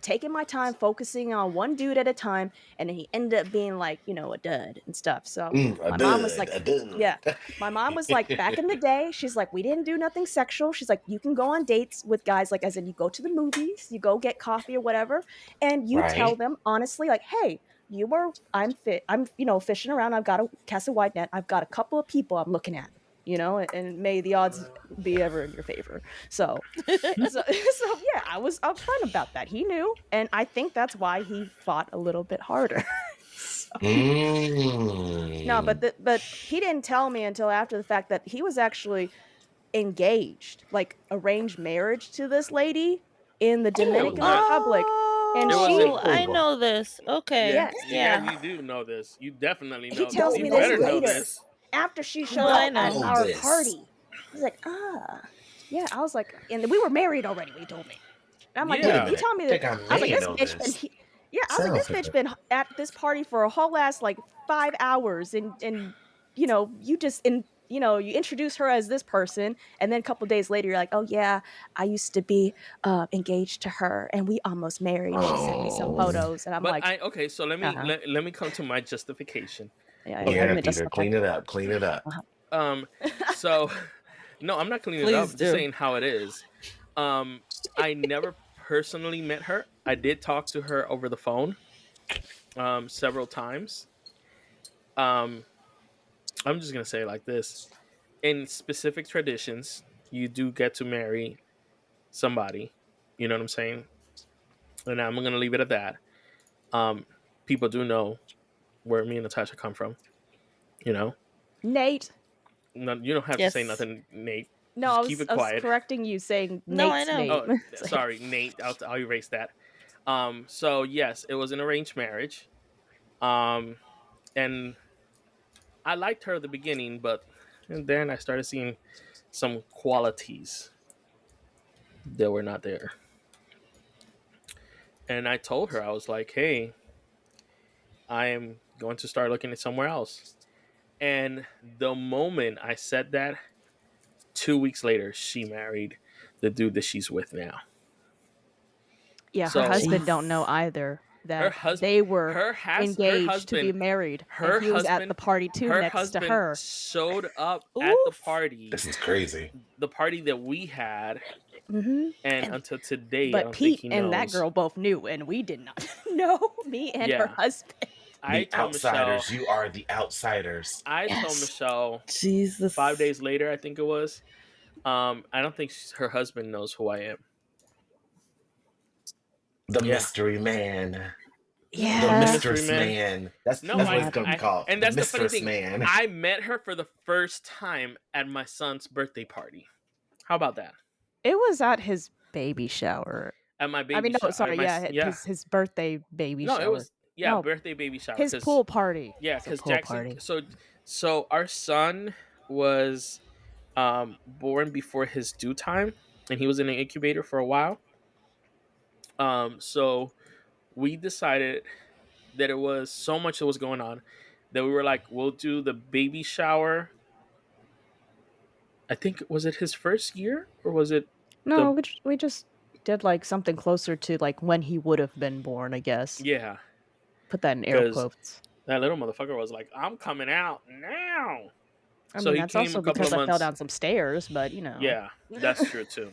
taking my time, focusing on one dude at a time, and then he ended up being like, you know, a dud and stuff. So A my mom was dud, like, a dud. yeah, my mom was like, back in the day, she's like, we didn't do nothing sexual. She's like, you can go on dates with guys, like, as in you go to the movies, you go get coffee or whatever, and you tell Right. them honestly, like, hey, I'm you know, fishing around. I've got a cast a wide net. I've got a couple of people I'm looking at, you know, and may the odds be ever in your favor. So, so yeah, I was upfront about that. He knew, and I think that's why he fought a little bit harder. So, no, Mm. but he didn't tell me until after the fact that he was actually engaged, like arranged marriage to this lady in the Dominican Oh. Republic, and It was she, in- I know this. Okay. Yeah, yes, Yeah. you do know this. You definitely know he this. tells You me this better know later this. after she showed No, I up at know our this. party. He's like, yeah. I was like, and we were married already. He told me. And I'm like, Yeah. you tell me I that. think I I was like, may this know bitch this. been. Yeah, I was like, Sounds this bitch like been at this party for a whole ass like 5 hours, and you know, you just you know, you introduce her as this person, and then a couple days later, you're like, oh yeah, I used to be engaged to her, and we almost married. She sent me some Oh. photos, and I'm But like, okay, so let me uh-huh. let me come to my justification. Yeah, I Okay. Yeah, admit Peter, just clean it up. Clean it up. So no, I'm not cleaning it up. Please I'm do. just saying how it is. I never personally met her. I did talk to her over the phone several times. I'm just gonna say it like this. In specific traditions, you do get to marry somebody. You know what I'm saying? And I'm gonna leave it at that. People do know where me and Natasha come from. You know, Nate. no, you don't have to say Yes. nothing, Nate. No, Just keep it I was quiet. correcting you, saying No, I Nate's know. name. Oh, It's like, sorry, Nate. I'll erase that. So yes, it was an arranged marriage. Um, and I liked her at the beginning, but then I started seeing some qualities that were not there. And I told her, I was like, hey, I am going to start looking at somewhere else. And the moment I said that, 2 weeks later, she married the dude that she's with now. yeah, her So husband don't Jeez. know either her that husband, they were her engaged to be husband, married, her and he was at husband, the party too her next to husband her. showed up at the Oof. party, This is crazy. the party that we had, Hmm and And until today, I but don't think Pete he and that knows. girl both knew, and we did not know. Me and her Yeah, husband. I The told Michelle. outsiders. You are the outsiders. I told Yes. Michelle Jesus. 5 days later, I think it was. I don't think her husband knows who I am. The Yeah, mystery man. The Yeah. mystery mistress man. man. That's No, that's what I, it's gonna be I, called. and The that's the funny mistress thing. man. I met her for the first time at my son's birthday party. How about that? It was at his baby shower. At my I baby mean, no, shower. sorry, yeah, his birthday baby No, shower. it was No, birthday baby shower. his 'Cause- pool party. Yeah, It's a because pool Jackson. party. So our son was born before his due time, and he was in an incubator for a while. So we decided that it was so much that was going on that we were like, we'll do the baby shower. I think, was it his first year or was it No, the we just did like something closer to like when he would have been born, I guess. yeah? Put that in air Because quotes. that little motherfucker was like, I'm coming out now. I So mean, he that's came also a couple because of I fell months. down some stairs, but you know. Yeah, that's true too.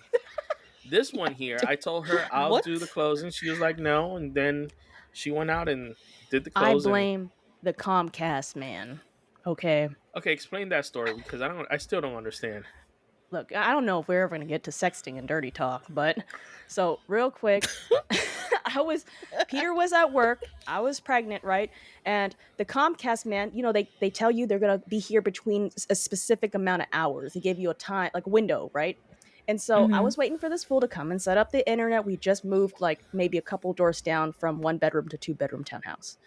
This one here, I told her I'll What? do the closing. She was like, no, and then she went out and did the I closing. blame the Comcast man. Okay. Okay, explain that story because I still don't understand. Look, I don't know if we're ever gonna get to sexting and dirty talk, but so real quick, Peter was at work, I was pregnant, right? And the Comcast man, you know, they tell you they're gonna be here between a specific amount of hours. They give you a time, like a window, right? And so I Mhm. was waiting for this fool to come and set up the internet. We just moved like maybe a couple doors down from 1 bedroom to 2 bedroom townhouse.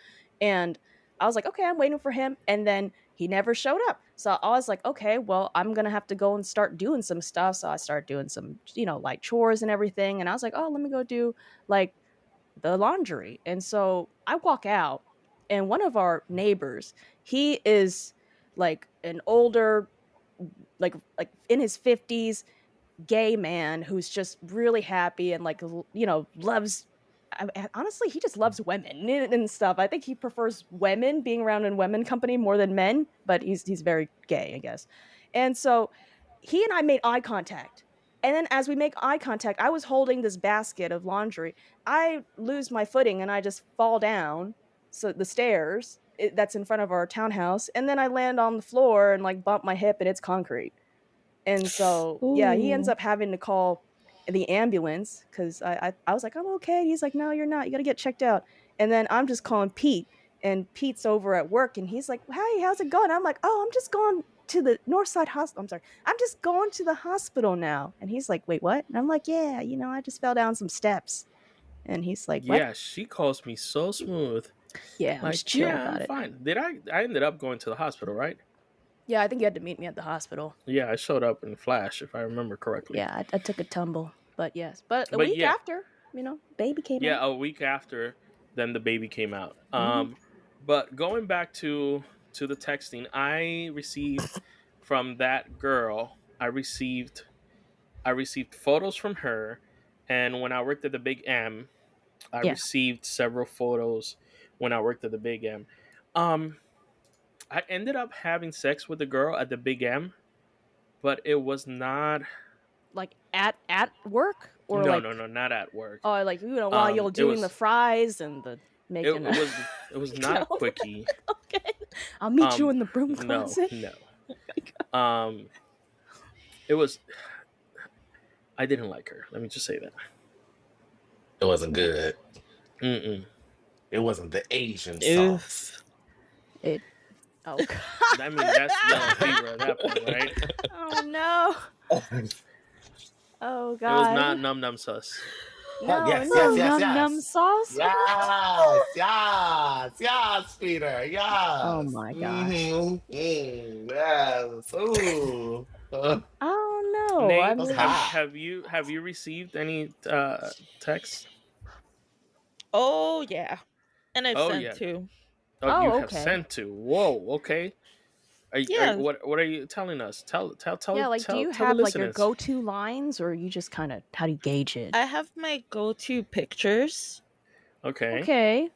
And I was like, okay, I'm waiting for him. And then he never showed up. So I was like, okay, well, I'm going to have to go and start doing some stuff. So I started doing some, you know, like chores and everything. And I was like, oh, let me go do like the laundry. And so I walk out, and one of our neighbors, he is like an older, like in his 50s, gay man who's just really happy and like you know, loves honestly, he just loves women and stuff. I think he prefers women, being around in women company more than men, but he's very gay, I guess. And so he and I made eye contact. And then as we make eye contact, I was holding this basket of laundry. I lose my footing and I just fall down the stairs that's in front of our townhouse, and then I land on the floor and like bump my hip and it's concrete. And so, yeah, he ends Ooh. up having to call the ambulance because I was like, I'm okay. He's like, no, you're not. You got to get checked out. And then I'm just calling Pete, and Pete's over at work, and he's like, hey, how's it going? I'm like, oh, I'm just going to the Northside Hospital. I'm sorry. I'm just going to the hospital now. And he's like, wait, what? And I'm like, yeah, I just fell down some steps. And he's like, what? Yeah, she calls me so smooth. Yeah, I'm Like, just chill yeah, about I'm it. fine. I ended up going to the hospital, right? Yeah, I think you had to meet me at the hospital. Yeah, I showed up in Flash, if I remember correctly. Yeah, I took a tumble. But yes. But a But week yeah. after, baby came Yeah, out. a week after, then the baby came out. Mhm. But going back to the texting, I received from that girl. I received photos from her, and when I worked at the Big M, I Yeah. received several photos when I worked at the Big M. I ended up having sex with the girl at the Big M, but it was not. Like at work or No, like no, not at work. oh like while you're It doing the was fries and the it, making it was not a No. quickie. okay. I'll meet you Um, in the broom no, closet. no. It was. I didn't like her. Let me just say that. It wasn't good. Mm-mm. It wasn't the Asian Oof. sauce. Oh god. I mean, that's yellow fever at that point, right? Oh no. Oh It was god. not num num sauce. No, Yes, no, yes, yes, num yes. sauce. Yes, Peter. Yes. Oh my gosh. Yes. Ooh. Oh no. Nate, I That's mean, hot. have you received any texts? Oh yeah, and I've Oh, sent yeah. too. Oh, you Oh, have okay. sent to. Whoa, okay. Yeah. What are you telling us? Tell yeah, like tell, do you tell have the like your listeners. go-to lines, or you just kind of how do you gauge it? I have my go-to pictures. Okay. Okay.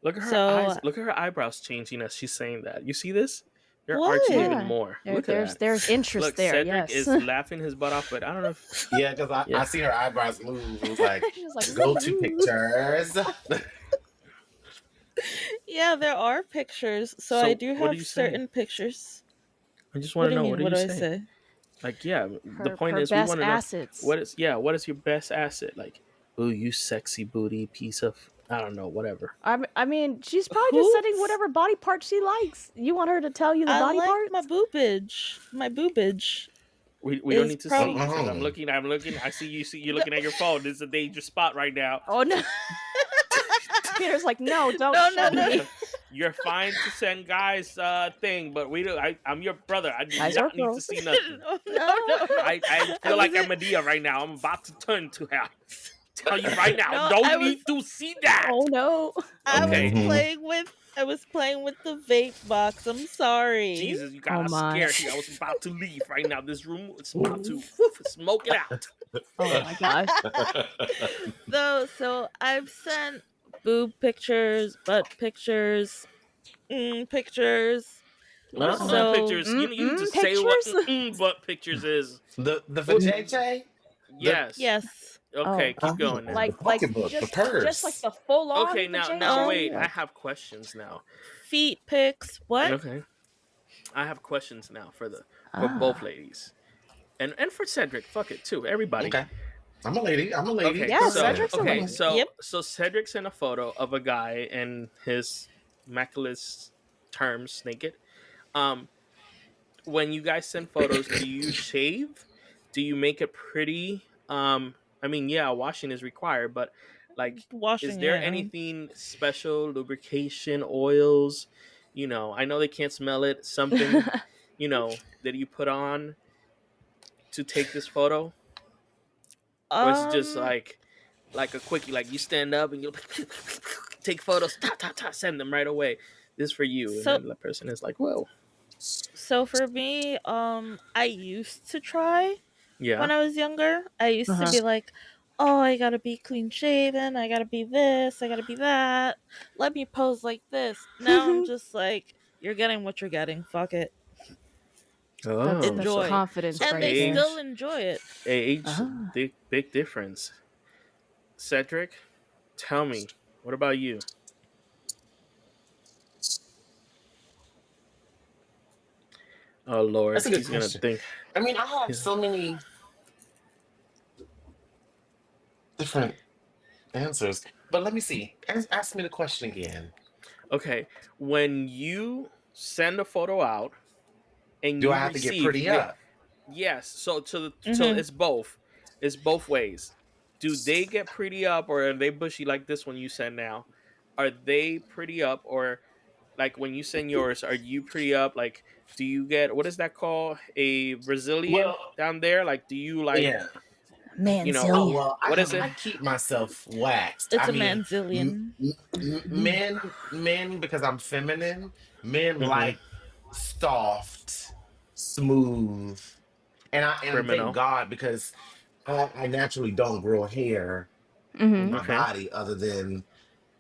Look at her So- eyes. Look at her eyebrows changing as she's saying that. You see this? They're What? arching even Yeah. more. There, Look at that. there's interest Look, there. Cedric Yes. is laughing his butt off, but I don't know if Yeah, because I Yeah. see her eyebrows move. It was like, She's like, go to pictures. Yeah, there are pictures. So So, I do what do have you say? certain pictures. I just What want do to you know mean? what do What you do I say? say? Like, yeah, the her, point her is we best want to know assets. what is your best asset? Like, ooh, you sexy booty piece of I don't know, whatever. I mean, she's probably just setting Hoops. whatever body part she likes. You want her to tell you the I body like parts? my boobage. My boobage. We don't Is need to prob- see because I'm Mhm. looking. I see you looking at your phone. This is a dangerous spot right now. Oh no. Peter's like, no, don't No, show no, me. no. You're fine to send guys thing, but we do. I'm your brother. I do Guys are not need to girls. see nothing. no. I feel like I'm wasn't- Medea right now. I'm about to turn to her. Tell you right now, No, I don't was- need to see that. Oh no. Okay. I was playing with the vape box. I'm sorry. Jesus, you got Oh, my. scared. I was about to leave right now. This room is about to smoke it out. Oh my gosh. So I've sent boob pictures, butt pictures, pictures. What is So- butt pictures? You need to say what pictures? butt pictures is. the vajayjay? Yes. Yes. Okay, Oh. keep going. Now. Like pocketbook, the just purse. like the full on. Okay, now wait. I have questions now. Feet pics. What? Okay. I have questions now for Ah. both ladies. And for Cedric, fuck it too. Everybody. Okay. I'm a lady. Okay, Yeah, so, Cedric's a okay, lady. so Yep. so Cedric sent a photo of a guy in his immaculate terms naked. When you guys send photos, do you shave? Do you make it pretty? I mean, yeah, washing is required, but like, Washing. is there yeah. anything special, lubrication, oils? I know they can't smell it. Something, that you put on to take this photo? Or is it just like a quickie, like you stand up and you take photos, send them right away. This is for you. So- And then the person is like, whoa. So for me, I used to try Yeah. when I was younger. I used Uh-huh. to be like, oh, I gotta be clean shaven, I gotta be this, I gotta be that. Let me pose like this. Now I'm just like, you're getting what you're getting. Fuck it. That's So Enjoy. confidence so And right they there. still age, enjoy it. age, Ah. big difference. Cedric, tell me, what about you? Oh That's Lord, a good he's gonna question. think. I mean, I have He's, so many different answers, but let me see. Ask me the question again. okay, when you send a photo out and Do I you have to get receive, pretty up? yes. So Mm-hmm. it's both. It's both ways. Do they get pretty up, or are they bushy like this one you send now? Are they pretty up, or like when you send yours, are you pretty up? Like, do you get what is that called? A Brazilian Well, down there? Like, do you like yeah. Oh Manzillion. well, what is I it? keep myself waxed. It's I a mean, manzillion. men because I'm feminine. Men Mm-hmm. like soft, smooth, and thank Criminal. God because I naturally don't grow hair on Mm-hmm. my Okay. body other than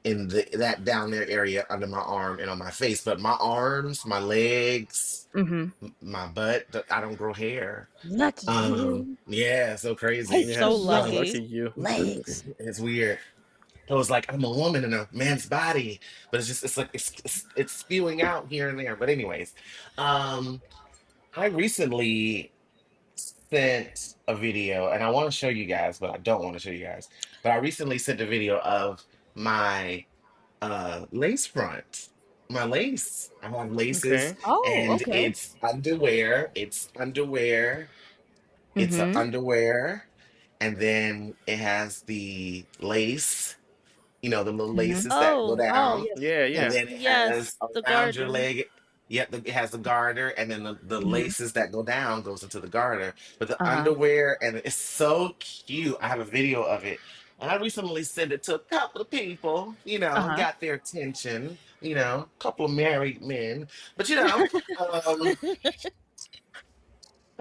in that down there area under my arm and on my face. But my arms, my legs, Mm-hmm. my butt, I don't grow hair. Lucky you. Yeah, so Hate crazy. So those Yes. long Lucky lucky. you. legs. It's weird. It was like I'm a woman in a man's body, but it's like it's spewing out here and there. But anyways, um, I recently sent a video, and I want to show you guys, but I don't want to show you guys. But I recently sent a video of my lace front, my lace. I have laces, Okay. Oh, and okay. it's underwear. It's underwear. It's a Mm-hmm. underwear, and then it has the lace, the little Mm-hmm. laces that go Oh, Oh, down, yes. Yeah, and yeah. Yes. then it has yes, the around your garter. leg. Yep, it has the garter, and then the Mm-hmm. laces that go down goes into the garter. But the Uh-huh. underwear, and it's so cute. I have a video of it, and I recently sent it to a couple of people. Uh-huh. Got their attention. A couple of married men, but um,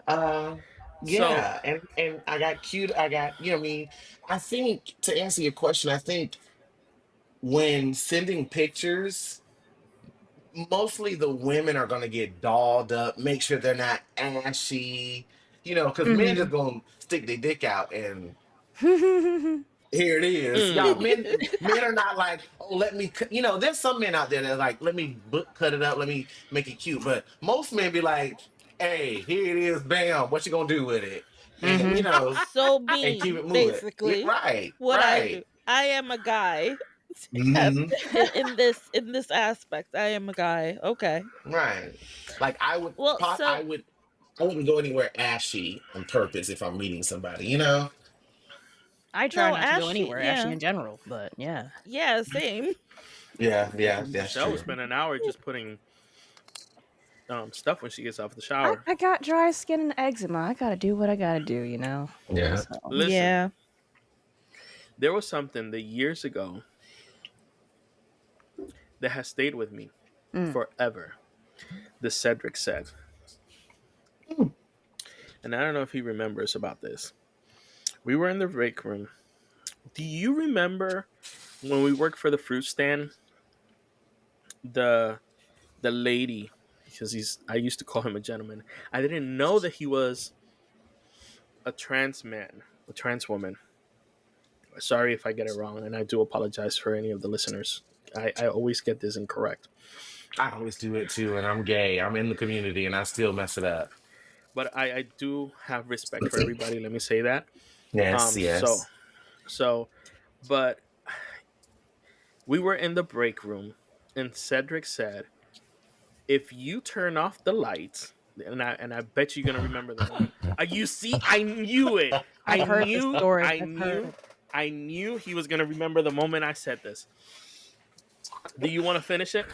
uh, So yeah, and I got cute. I got, what I mean. I think to answer your question, I think when sending pictures, mostly the women are gonna get dolled up, make sure they're not ashy, because men Mm-hmm. just gonna stick their dick out and Mm-hmm. here it is. Y'all, mm, men are not like, oh, let me, there's some men out there that are like, let me cut it up, let me make it cute. But most men be like, hey, here it is, bam, what you gonna do with it? And So and keep me, it moving. Yeah, basically. right, What I do. right. I am a guy. Yes. Hmm. In this aspect, I am a guy. Okay. Right. Like I would, Well, I so would, I wouldn't go anywhere ashy on purpose if I'm meeting somebody. I try no, not to go Ashley, anywhere, actually, yeah. in general, but yeah. Yeah, same. Yeah, yeah, that's Michelle will true. spend an hour just putting stuff when she gets off the I, shower. I got dry skin and eczema. I gotta do what I gotta do. Yeah. So. Listen, Yeah. there was something that years ago that has stayed with me Mm. forever. The Cedric said, Mm. and I don't know if he remembers about this. We were in the break room. Do you remember when we worked for the fruit stand? The lady, because I used to call him a gentleman. I didn't know that he was a trans man, a trans woman. Sorry if I get it wrong, and I do apologize for any of the listeners. I always get this incorrect. I always do it too, and I'm gay. I'm in the community, and I still mess it up. But I do have respect for everybody. Let me say that. Yes, Um. So yes. so, but we were in the break room, and Cedric said, "If you turn off the lights." And I bet you're gonna remember the moment. You see, I knew it. I've heard this story. I I've heard knew, it. I knew he was gonna remember the moment I said this. Do you want to finish it?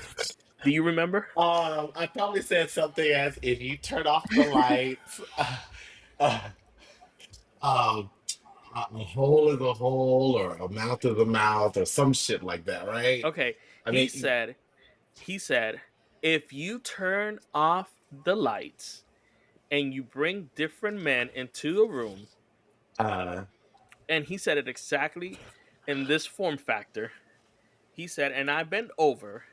Do you remember? I probably said something as if you turn off the lights, uh, um, a hole is a hole, or a mouth is a mouth, or some shit like that, right? Okay. I He mean, said, if you turn off the lights and you bring different men into the room, uh, And he said it exactly in this form factor. He said, and I bent over,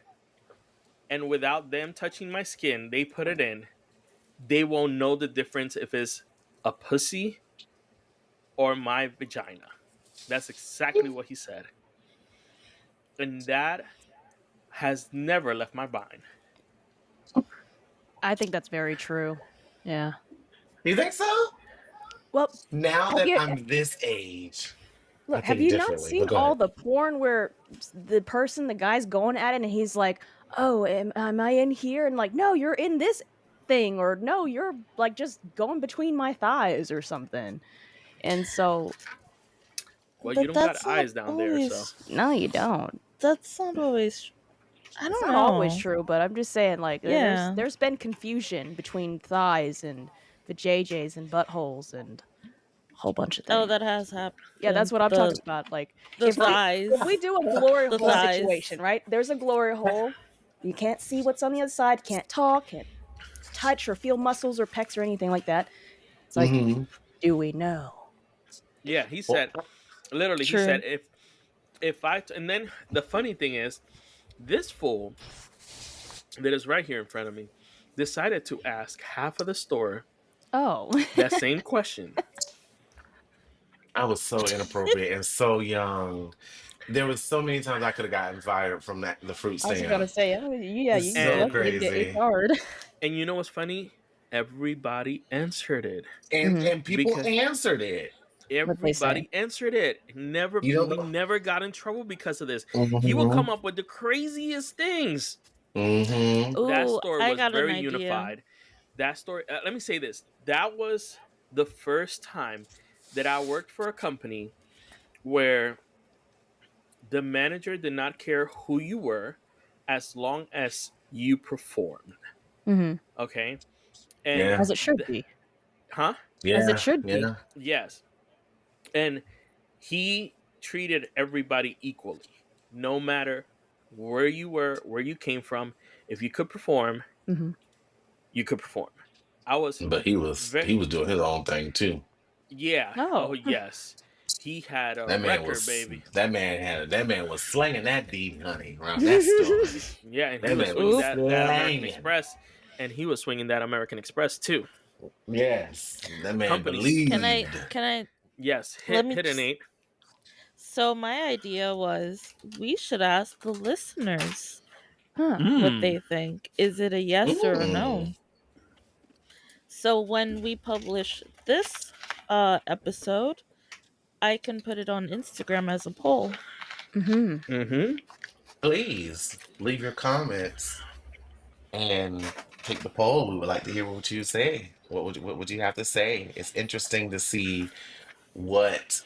and without them touching my skin, they put it in. They won't know the difference if it's a pussy or my vagina. That's exactly what he said. And that has never left my mind. I think that's very true. Yeah. You think so? Well, Now have that you I'm this age, I look? Have think you not differently. seen But go all ahead. the porn where the guy's going at it and he's like, "Oh, am I in here?" And like, "No, you're in this thing," or "No, you're like just going between my thighs" or something. And so, Well, you But don't got that's not eyes down there, so. always. no, you don't. That's not always. I It's don't not always know. true, but I'm just saying, like, Yeah. there's been confusion between thighs and vajayjays and buttholes and a whole bunch of Oh, things. that has happened. Yeah, that's what I'm The talking about. Like, the if thighs. we do a glory The hole thighs. situation, right? There's a glory hole. You can't see what's on the other side. Can't talk. Can't touch or feel muscles or pecs or anything like that. It's like, Mhm. do we know? Yeah, he Well, said, literally, he True. said, if I, and then the funny thing is, this fool that is right here in front of me decided to ask half of the store Oh, that same question. I was so inappropriate and so young. There was so many times I could have gotten fired from the fruit I was gonna stand. say, oh, yeah, It's you so definitely get crazy. hard. And you know what's funny? Everybody answered it. And people Because answered it. What they say. everybody answered it. You We know. never got in trouble because of this. He would Mm-hmm. come up with the craziest things. Mm-hmm. That Ooh, store I was got an very idea. unified. That store, let me say this. That was the first time that I worked for a company where the manager did not care who you were as long as you performed. Mm-hmm. Okay? And Yeah. As it should be. huh? Yeah. As it should be. Yeah. Yes. And he treated everybody equally, no matter where you were, where you came from. If you could perform, Mm-hmm. you could perform. I was But he was doing his own thing too. yeah. Oh. Oh yes. He had a That man record, was baby. that man was slinging that D, honey, around that store. Honey. Yeah, and That he was man swinging was that American slanging. Express, and he was swinging that American Express too. Yes, that man Companies. believed. Can I Yes, Let me hit an just- 8. So my idea was we should ask the listeners Huh. what they think. Is it a yes or a no? Mm. So when we publish this episode, I can put it on Instagram as a poll. Mm-hmm. Mm-hmm. Please leave your comments and take the poll. We would like to hear what you say. What would you have to say? It's interesting to see what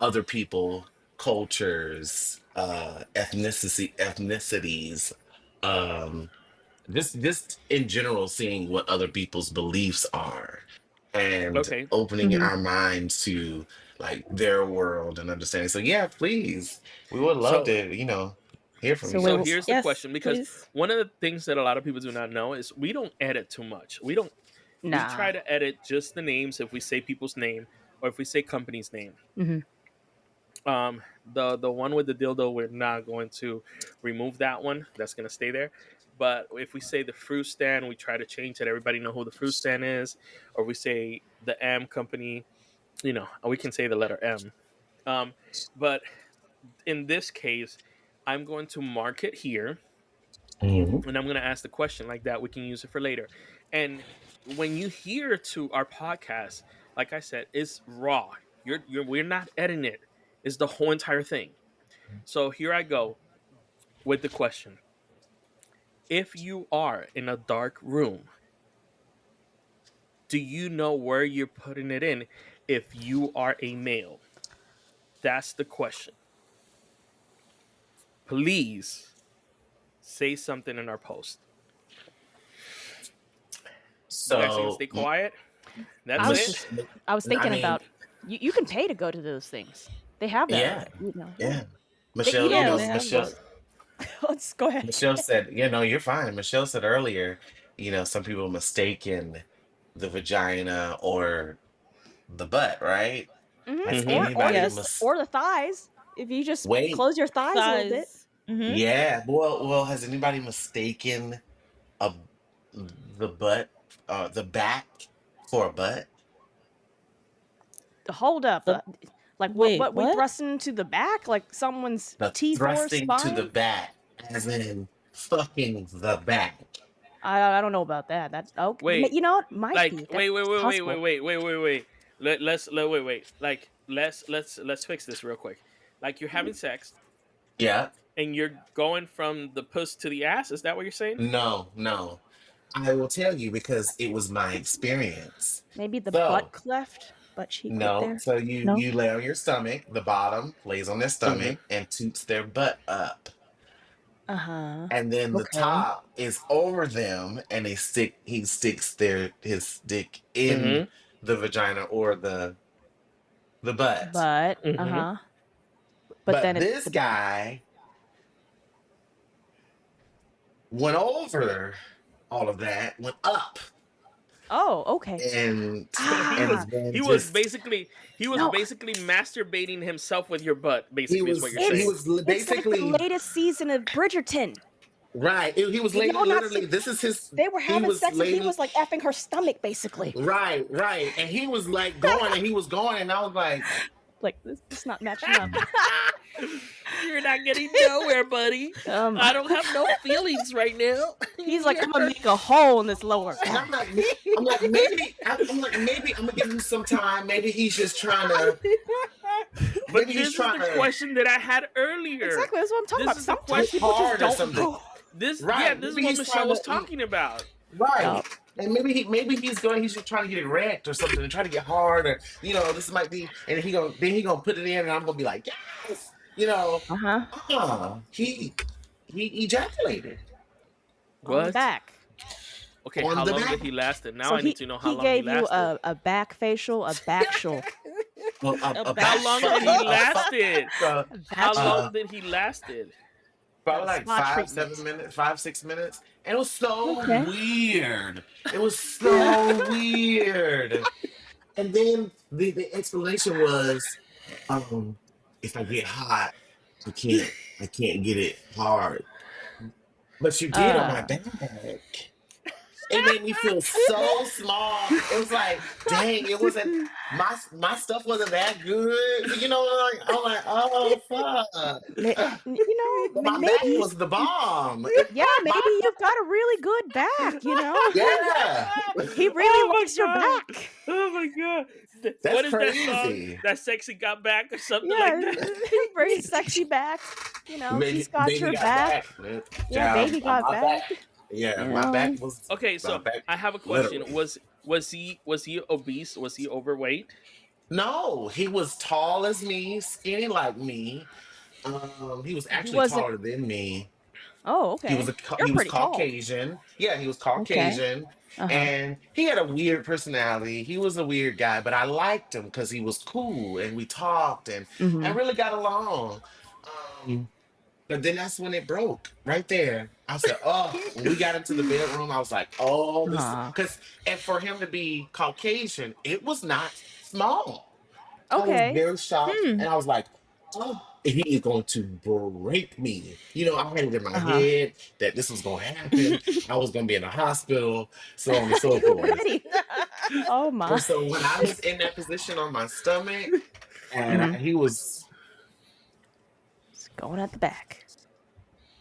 other people, cultures, ethnicities, um, just in general, seeing what other people's beliefs are, and Okay. opening Mhm. our minds to like their world and understanding. So yeah, please, we would love So- to, hear from So you. So Well, here's the Yes, question, because please. one of the things that a lot of people do not know is we don't edit too much. We Nah. try to edit just the names if we say people's name or if we say company's name. Mhm. The one with the dildo, we're not going to remove that one. That's gonna stay there. But if we say the fruit stand, we try to change it. Everybody know who the fruit stand is. Or we say the M company, we can say the letter M. But in this case, I'm going to mark it here, Mhm. and I'm going to ask the question like that. We can use it for later. And when you hear to our podcast, like I said, it's raw. We're not editing it. It's the whole entire thing. So here I go with the question. If you are in a dark room, do you know where you're putting it in if you are a male? That's the question. Please say something in our post. You guys can So stay quiet. That's I was it. just- I was thinking I mean, about you can pay to go to those things. They have that. Yeah. Yeah. Michelle, Yeah, you know, they have Michelle, Let's go ahead. Michelle said, you're fine. Michelle said earlier, some people mistaken the vagina or the butt, right? Has Mhm. anybody Yes. Or the thighs. If you just wait? close your thighs a little bit. Thighs. Mm-hmm. Yeah. Well, has anybody mistaken a the butt, the back for a butt? Hold up. The Like wait, what we what? thrusting into the back? Like someone's The T4 thrusting to the spine? back, as in fucking the back. I don't know about that. That's okay. Wait, You know what? Might like be. wait, wait, That's wait, wait, possible. wait, wait, wait, wait, wait. Wait. Like let's fix this real quick. Like you're having sex Yeah. and you're going from the puss to the ass. Is that what you're saying? No, no. I will tell you because it was my experience. Maybe the So, butt cleft, butt cheek right no. there. So you No. you lay on your stomach, the bottom lays on their Mm-hmm. stomach and toots their butt up. Uh huh. And then the Okay. top is over them and he sticks his dick Mm-hmm. in the vagina or the butt. But Mm-hmm. but But then it's this guy went over all of that, went up, oh, okay. and He was Ah, then he was just basically no, masturbating himself with your butt. he Basically, is what was you're he saying. was it's like the basically latest season of Bridgerton. right. He was You know, not literally. This is his. they were He having was sex and he laying was like effing her stomach, basically. right, right, and he was like going, and he was going, and I was like, Like this not matching up. You're not getting nowhere, buddy. I don't have no feelings right now. He's like, I'm gonna make a hole in this lower and back. I'm like maybe I'm gonna give him some time. Maybe he's just trying to. But Maybe this he's is trying the to. question that I had earlier. Exactly, that's what I'm talking This about. is the Sometimes question people just Hard or don't something. go. This Right. this is Maybe what he's Michelle trying was to. talking about. Right. Yup. And maybe he's just trying to get it wrecked or something and trying to get hard or this might be and he gonna put it in and I'm gonna be like yes Uh-huh. he ejaculated On the What? back. Okay, on how the long back. did he last it? Now So I need to know how he long he gave you lasted. a back facial, a back shul. Well, A back How long back did he shot. lasted? uh, How Back long uh, did he lasted? probably like spa 5 treatment. 7 minutes 5 6 minutes and it was so Okay. weird. It was so weird. And then the explanation was, if I get hot, I can't get it hard. But you did on my Uh back. It made me feel so small. It was like, dang, it wasn't my stuff wasn't that good. Like I'm like, oh fuck. But my back maybe was the bomb. yeah, maybe My you've got a really good back, yeah. He really Oh my likes your god! back. Oh my god! That's What is that song? crazy. That sexy got back or something Yeah, like that? very sexy back. He's got Baby your got back. man. Yeah, baby got my back. Yeah, You my know. back was Okay, my so back I have a question. literally. Was he obese? Was he overweight? No, he was tall as me, skinny like me. He was He actually wasn't. taller than me. Oh, He was okay. You're he was pretty tall. Caucasian. Yeah, he was Okay. Caucasian, Uh huh. and he had a weird personality. He was a weird guy, but I liked him because he was cool, and we talked, and I Mhm. really got along. Um, but then that's when it broke right there. I said, "Oh!" When we got into the bedroom, I was like, "Oh, this," Uh-huh. because and for him to be Caucasian, it was not small. I was Okay. very shocked, Hmm. and I was like, "Oh, he is going to break me." I had it in my Uh huh. head that this was going to happen. I was going to be in the hospital, so on and so forth. Already. Oh And my. so when I was in that position on my stomach, and Mhm. he was, It's going at the back.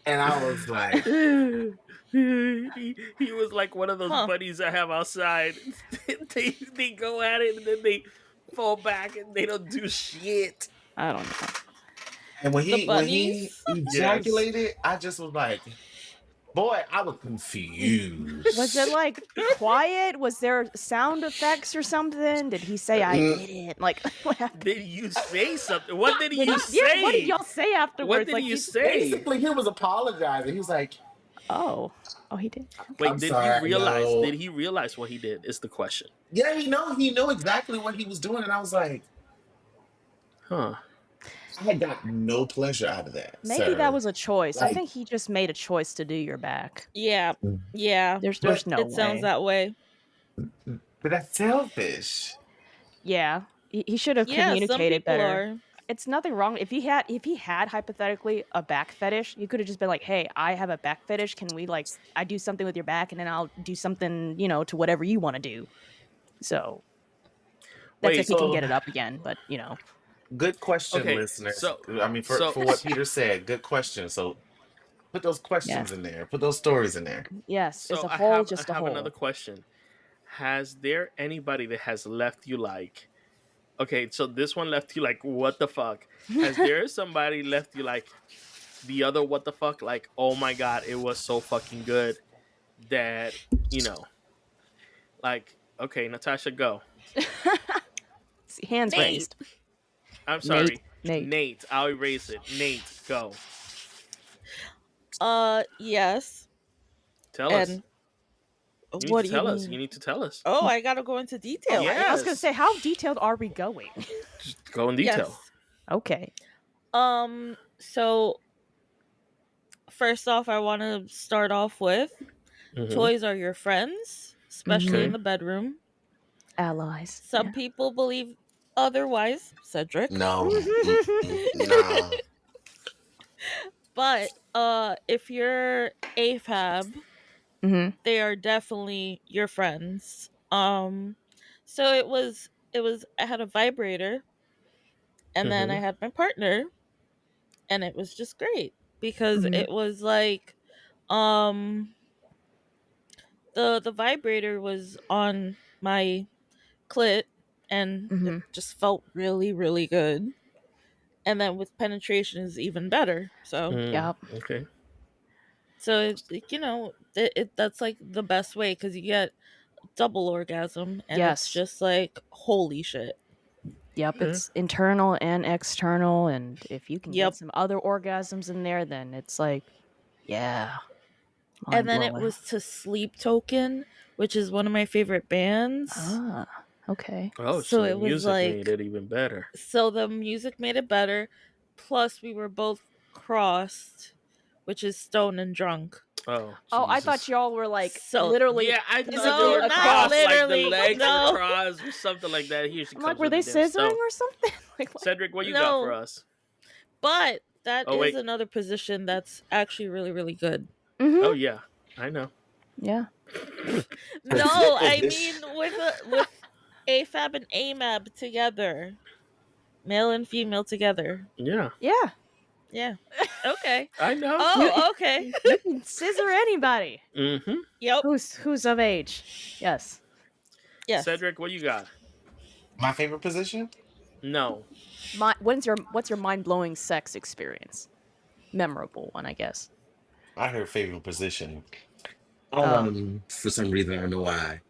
and I was like, he was like one of those Huh. buddies I have outside. they go at it and then they fall back and they don't do shit. I don't know. and when The he bunnies? ejaculated, I just was like, boy, I was confused. Was it like quiet? Was there sound effects or something? Did he say I Mm, did it? Like what happened? Did you say something? What did Did you he, yeah, what did say? y'all say What afterwards? did Like you he say? Basically, he was apologizing. He was like, oh. Oh, he did. Okay. "I'm Wait, did he sorry, I realize? know." Did he realize what he did? Is the question. Yeah, he knew exactly what he was doing, and I was like, Huh. I had got no pleasure out of that, Maybe that sir. was a choice. I Like, think he just made a choice to do your back. Yeah. mm, Yeah. There's but no It sounds way. that way. but that's selfish. Yeah. He should have Yeah, some communicated people better. are. It's nothing wrong if he had hypothetically a back fetish. He could have just been like, "Hey, I have a back fetish. Can we like I do something with your back, and then I'll do something, to whatever you want to do." So that's if Wait, he can So get it up again. But good question, okay, listeners. I mean, for so what Peter said, good question. So put those yeah, questions in there. Put those stories in there. yes, it's so a I hole, have just a another hole. question. Has there anybody that has left you like, okay, so this one left you like, what the fuck? Has there somebody left you like the other what the fuck? Like, oh my god, it was so fucking good that, you know, like, okay, Natasha, go. Hands Nate. raised. I'm sorry. Nate. Nate, I'll erase it. Nate, go. Yes. Tell us. And You need what to do you tell us. You mean? need to tell us. Oh, I gotta go into detail. Yeah. I was gonna Yes. say, how detailed are we going? Just go in detail. Yes. Okay. So first off, I want to start off with Mhm. toys are your friends, especially Okay. in the bedroom. Allies. Some people believe otherwise, Cedric. No, no. But if you're AFAB, Mm-hmm. they are definitely your friends. So it was I had a vibrator, and then I Mhm. had my partner, and it was just great because Mhm. it was like um the vibrator was on my clit, and it Mhm. just felt really, really good. And then with penetration is even better. Yep. Okay. So that's like the best way because you get double orgasm, and it's Yes. just like holy shit. Yep. Yeah. It's internal and external, and if you can Yep. get some other orgasms in there, then it's like, yeah. And then it Mind-blowing. was to Sleep Token, which is one of my favorite bands. Ah. Okay. Oh, So so the it was music made like it even better. so the music made it better. Plus, we were both crossed, which is stoned and drunk. Oh, Oh, I Jesus. thought y'all were like So- literally. Yeah, I physically thought they were not crossed, like the literally, legs no. were crossed or something like that. Here she I'm comes like, were with they the damn scissoring stone. or something? Like, what? Cedric, what you got No. for us? But that Oh, is wait. another position that's actually really, really good. Mhm. Oh yeah, I know. Yeah. No, I This- mean with AFAB and AMAB together, male and female together. Yeah, Yeah. Yeah. Okay. I know. Oh, okay. You can scissor anybody Mm-hmm. Yep. who's of age. Yes. Yes. Cedric, what you got? My favorite position? No. What's your mind-blowing sex experience? Memorable one, I guess. I heard favorite position. For some reason, I don't know why.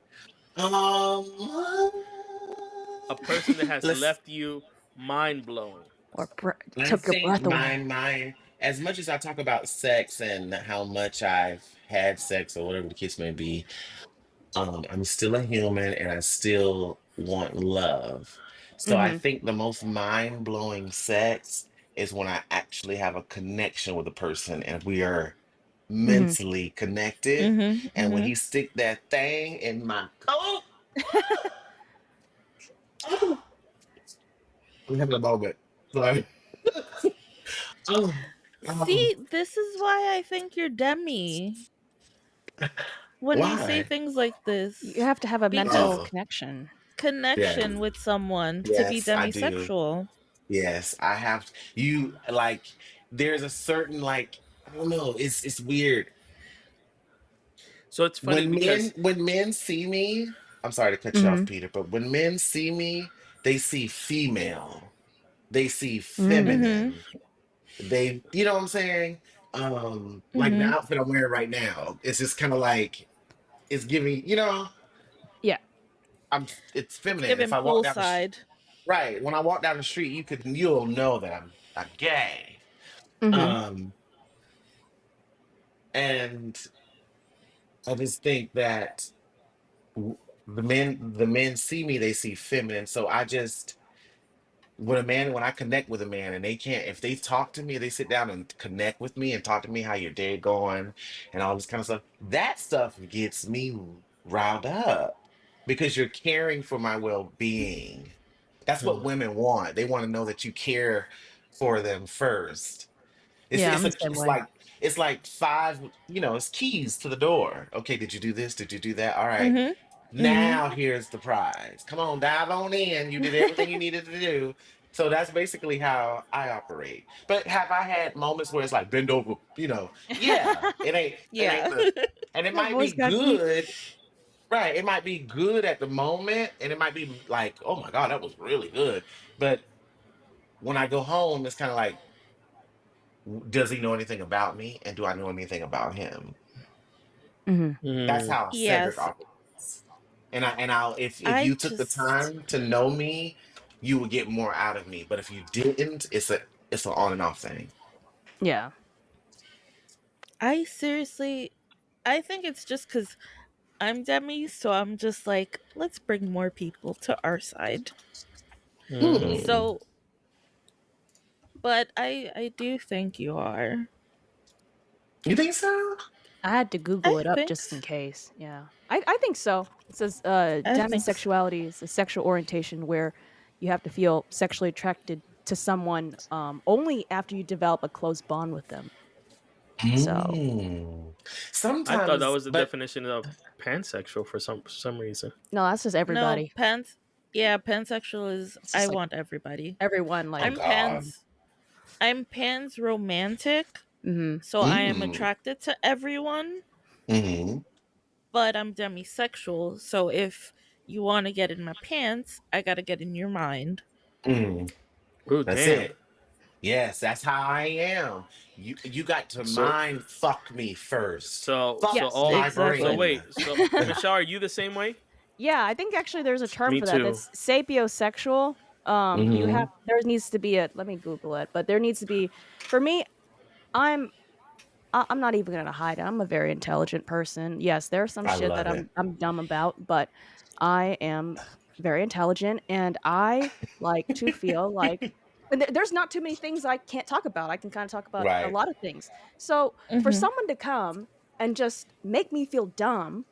A person that has Let's left you mind blowing. Or I took your think breath away. mine. As much as I talk about sex and how much I've had sex or whatever the case may be, I'm still a human and I still want love. So I Mhm. think the most mind-blowing sex is when I actually have a connection with a person and we are mentally connected. Mm-hmm. And when he stick that thing in my I'm having a moment. Sorry. Oh, See, this is why I think you're Demi. When you say why? things like this, You have to have a mental Oh. connection. connection with someone to be Yes, I do. demisexual. Yes, I have you like there's a certain like I don't know, it's weird. So it's funny because When men see me, I'm sorry to cut you off, Mhm. Peter, but when men see me, they see female. They see Mm. feminine. They you know what I'm saying? Like the Mhm. outfit I'm wearing right now, it's just kind of like it's giving, Yeah. it's feminine. Given If I walk down poolside. right, when I walk down the street, you'll know that I'm gay. Mhm. Um, and I just think that the men see me, they see feminine. So I just when I connect with a man and they can't if they talk to me, they sit down and connect with me and talk to me how your day going and all this kind of stuff. That stuff gets me riled up because you're caring for my well-being. That's what women want. They want to know that you care for them first. Yeah, I'm the same It's way. like five, it's keys to the door. Okay, did you do this? Did you do that? All right. Mhm. Mhm. Now here's the prize. Come on, dive on in. You did everything you needed to do. So that's basically how I operate. But have I had moments where it's like bend over, Yeah. It ain't Yeah. the and it My might voice be got deep. good. Right. It might be good at the moment, and it might be like, oh my God, that was really good. But when I go home, it's kind of like, does he know anything about me? And do I know anything about him? Hmm. That's Mm. how Cedric Yes. operates. And I'll if I you took the just time to know me, you would get more out of me. But if you didn't, it's an on and off thing. Yeah. I seriously I think it's just cuz I'm Demi, so I'm just like, let's bring more people to our side. Mm. Hmm. So, but I do think you are. You think so? I had to Google I it up think just in case. Yeah. I think so. It says I think demisexuality is a sexual orientation where you have to feel sexually attracted to someone only after you develop a close bond with them. So, Mm. I thought that Sometimes, was the but definition of pansexual for some reason. no, that's just no, everybody. pansexual is It's I just like want everybody. everyone oh like I'm God. pans I'm pans romantic, mhm. so I am Mm. attracted to everyone, Mm. but I'm demisexual, so if you want to get in my pants, I got to get in your mind. Mm. Oh That's damn! it. Yes, that's how I am. You got to So mind fuck me first. so Fuck so Yes. all my so Exactly. brain. wait. So Michelle, are you the same way? Yeah, I think actually there's a term Me for that. too. That's sapiosexual. You have Hmm. there needs to be a let me Google it, but there needs to be for me. I'm I'm not even gonna hide it. I'm a very intelligent person. Yes, there's some I shit that love it. I'm dumb about, but I am very intelligent, and I like to feel like and there's not too many things I can't talk about. I can kind of talk about a Right. lot of things. So for Mhm. someone to come and just make me feel dumb,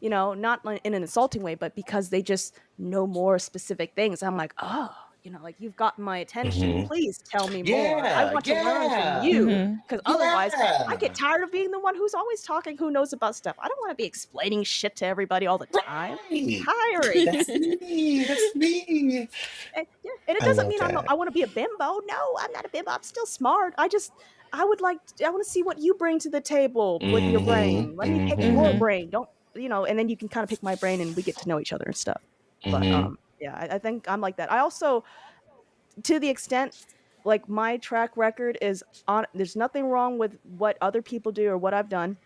not like in an insulting way, but because they just know more specific things, I'm like, oh, like you've gotten my attention. Hmm. Please tell me more. I Yeah. want to learn from Yeah. you Mhm. because otherwise I get Yeah. tired of being the one who's always talking, who knows about stuff. I don't want to be explaining shit to everybody all the time. Right. Tiring. That's me. That's me. And, yeah, and it I doesn't love mean that. I want to be a bimbo. No, I'm not a bimbo. I'm still smart. I want to see what you bring to the table with your Hmm. brain. Let me pick your Hmm. Mhm. brain. Don't, and then you can kind of pick my brain and we get to know each other and stuff. But Hmm. yeah, I think I'm like that. I also, to the extent, like my track record is on. There's nothing wrong with what other people do or what I've done.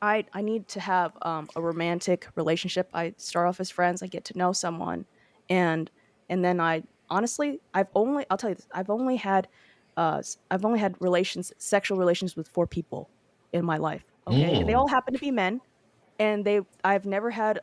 I need to have a romantic relationship. I start off as friends. I get to know someone, and then I honestly I'll tell you this. I've only had sexual relations with 4 people in my life. Okay, and they Mm. all happen to be men. And I've never had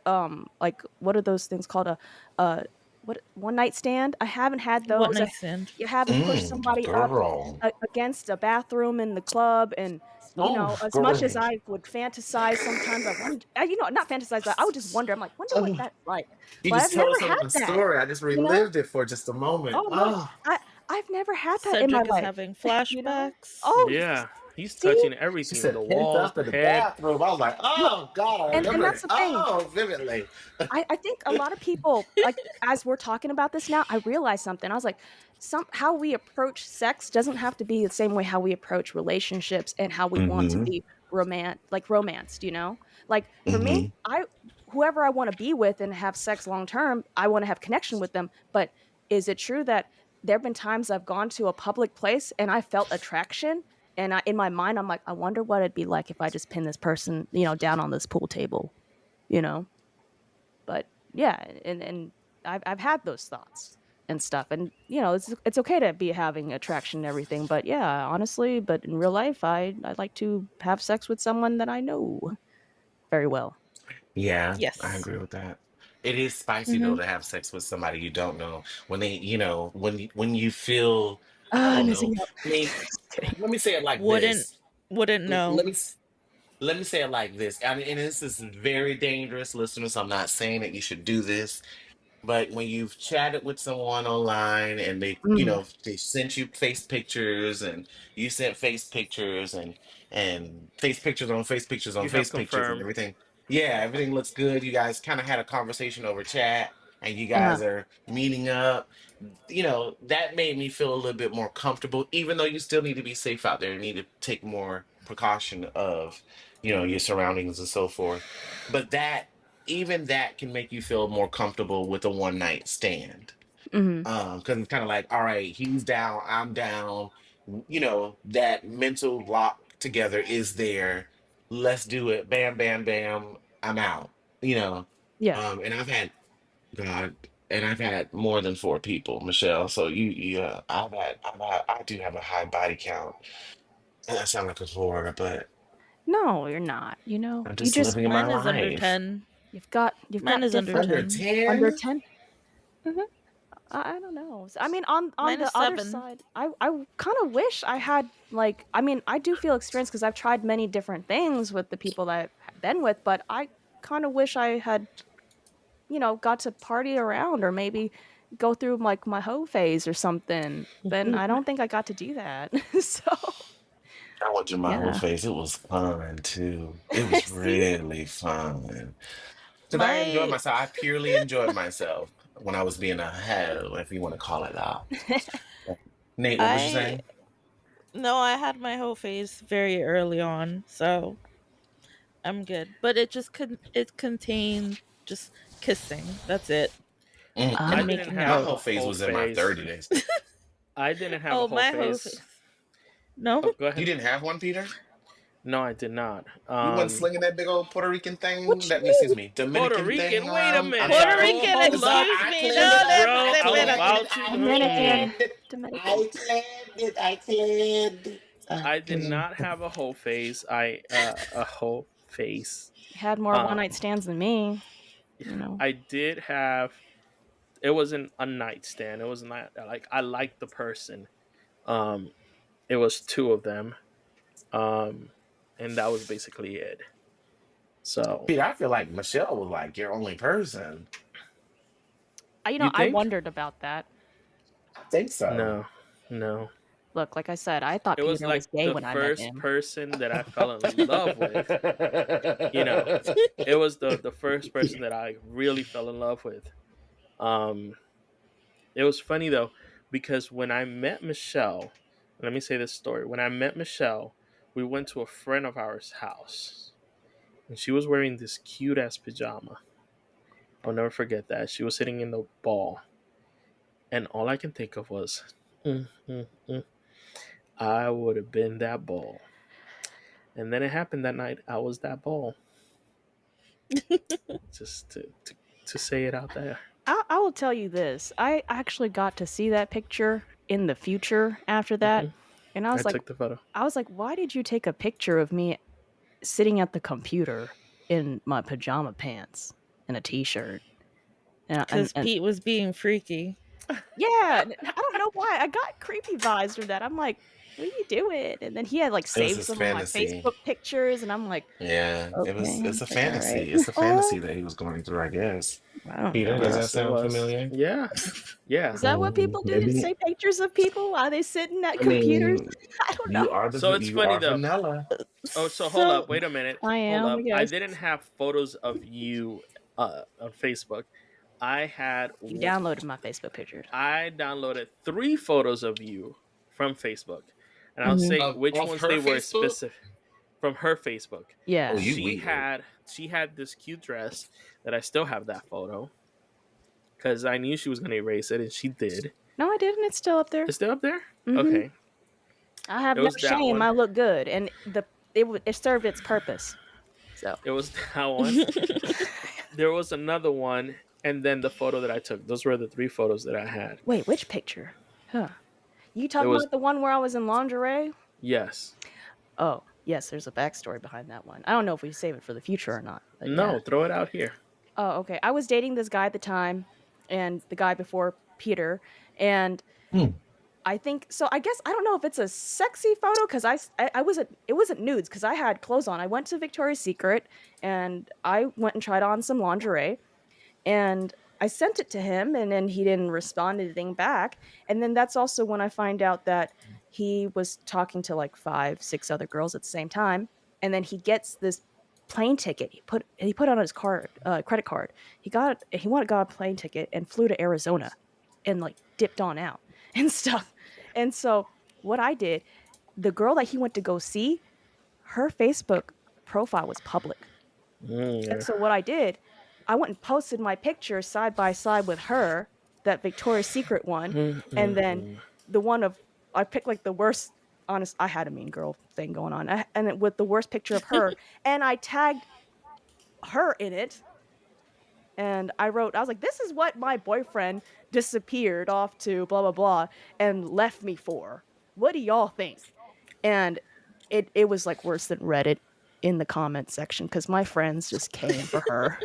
like what are those things called uh what one night stand? I haven't had One those. night stand. You haven't pushed Mm. somebody up Girl. against a bathroom in the club and Oh, as much as girl. I would fantasize sometimes, I wonder, not fantasize, but I would just wonder. I'm like, wonder what Oh, that's like. you But just I've told never us had another that, story. I just you know? relived it for just a moment. Oh no, Oh, I I've never had that in my Cedric is life, having you know? flashbacks. Oh, Yeah, he's see, touching she everything. The said pent walls, up the in the head. bathroom. I was like, look, oh God, I and remember that's it. the thing. Oh, vividly. I think a lot of people like as we're talking about this now, I realized something. I was like, how we approach sex doesn't have to be the same way how we approach relationships and how we want to Mm-hmm. be romanced, Like for me, Mm-hmm. whoever I want to be with and have sex long term, I want to have connection with them. But is it true that there have been times I've gone to a public place and I felt attraction? And in my mind, I'm like, I wonder what it'd be like if I just pin this person, down on this pool table, you know? But yeah, and I've had those thoughts and stuff, and it's okay to be having attraction and everything, but yeah, honestly, but in real life, I like to have sex with someone that I know very well. Yeah, I Yes. agree with that. It is spicy though Mhm. to have sex with somebody you don't know. When they, when you feel, I I'm don't missing know. out. I mean, Just kidding. let me say it like Wouldn't this. wouldn't L- know. Let me s- let me say it like this. I mean, and this is very dangerous, listeners. I'm not saying that you should do this. But when you've chatted with someone online and they, Mhm. they sent you face pictures and you sent face pictures and face pictures on face pictures on You have face pictures and confirmed. everything. Yeah, everything looks good. You guys kind of had a conversation over chat and you Uh-huh. guys are meeting up. That made me feel a little bit more comfortable, even though you still need to be safe out there. You need to take more precaution of, your surroundings and so forth. But even that can make you feel more comfortable with a one night stand. Mhm. Because it's kind of like, all right, he's down, I'm down. That mental lock together is there. Let's do it. Bam, bam, bam. I'm out. You know. Yeah. And God, I've had more than four people, Michelle. So I do have a high body count. And I sound like a whore, but No, you're not. I'm You just just living my Mine is under life. 10. you've Mine got is under different Under 10. under 10? 10. Mhm. I don't know. I mean, on Mine is the other 7. side, I kind of wish I had like. I mean, I do feel experienced because I've tried many different things with the people that I've been with, but I kind of wish I had got to party around or maybe go through like my hoe phase or something. But I don't think I got to do that. So I went through my whole yeah. face. It was fun too. It was See, really fun. Because I enjoyed My myself. I purely enjoyed myself when I was being a hoe, if you want to call it that. Nate, what was you I saying? no, I had my whole phase very early on, so I'm good. But it contained just kissing. That's it. I And ah, didn't making have My a whole out. phase whole was in my face. 30s. I didn't have a Oh, whole my whole face. face. No. Oh, go You ahead. didn't have one, Peter? No, I did not. You wasn't slinging that big old Puerto Rican thing, what you excuse mean? me, Puerto Dominican thing Rican. Wait a around? I'm minute. Puerto sorry. Oh, Rican, hold I'm sorry. up, excuse I me. claimed No, it. no, bro. I was I about to. Dominican, claimed it. Dominican. I claimed it. I claimed it. I I did claimed not it. have a whole face. I a whole face. Had more one night Um, stands than me. You know. I did have. It wasn't a nightstand. It was not like I liked the person. Um, it was two of them. Um, and that was basically it. So Peter, I feel like Michelle was like your only person. you I think? wondered about that. I think so. No, no. Look, like I said, I thought It was Peter like was gay the when I met first him. person that I fell in love with. You know, it was the first person that I really fell in love with. Um, it was funny though because when I met Michelle, let me say this story. When I met Michelle, we went to a friend of ours' house, and she was wearing this cute ass pajama. I'll never forget that. She was sitting in the ball, and all I can think of was, mm, mm, mm, I would have been that ball. And then it happened that night. I was that ball. Just to say it out there. I will tell you this. I actually got to see that picture in the future after that, Hmm. and I I was like, took the photo. why did you take a picture of me sitting at the computer in my pajama pants and a t-shirt? Because And Pete was being freaky. yeah, I don't know why I got creepy vibes from that. I'm like, what are you doing? And then he had like It was saved his some of my fantasy. Facebook pictures, and I'm like, Yeah, okay, it's a like all right. fantasy. It's a Oh, fantasy that he was going through, I guess. I don't Peter, know. does that Yes, it sound was. familiar? Yeah, yeah. Is that what people do? Just Maybe. take pictures of people while they sitting at I computers? mean, I don't know. So it's you funny are though. vanilla. Oh, so hold so up. Wait a minute. I Hold am, I up. I guess. didn't have photos of you on Facebook. I had. You downloaded my Facebook pictures. I downloaded 3 photos of you from Facebook, and I'll Hmm. say which Of ones her they were Facebook? specific from her Facebook. Oh, Yeah. you She weird. had she had this cute dress that I still have that photo because I knew she was gonna erase it, and she did. No, I didn't. It's still up there. It's still up there. Hmm. Okay, I have it no was that shame. one. I look good, and it served its purpose. So It was that one. There was another one, and then the photo that I took. Those were the 3 photos that I had. wait, which picture? Huh? You It talking was about the one where I was in lingerie? yes. Oh, yes. There's a backstory behind that one. I don't know if we save it for the future or not, but yeah. No, throw it out here. Oh, okay. I was dating this guy at the time, and the guy before Peter, and Hmm. I think so. I guess I don't know if it's a sexy photo because I wasn't. It wasn't nudes because I had clothes on. I went to Victoria's Secret and I went and tried on some lingerie, and I sent it to him, and then he didn't respond anything back. And then that's also when I find out that he was talking to like 5, 6 other girls at the same time, and then he gets this plane ticket. He put on his credit card. Got a plane ticket and flew to Arizona, and like dipped on out and stuff. And so what I did, the girl that he went to go see, her Facebook profile was public. And so what I did, I went and posted my picture side by side with her, that Victoria's Secret one, and then the one of, I picked like the worst. Honest, I had a mean girl thing going on, and it, with the worst picture of her, and I tagged her in it, and I was like, "This is what my boyfriend disappeared off to blah blah blah and left me for. What do y'all think?" And it was like worse than Reddit in the comment section, because my friends just came for her.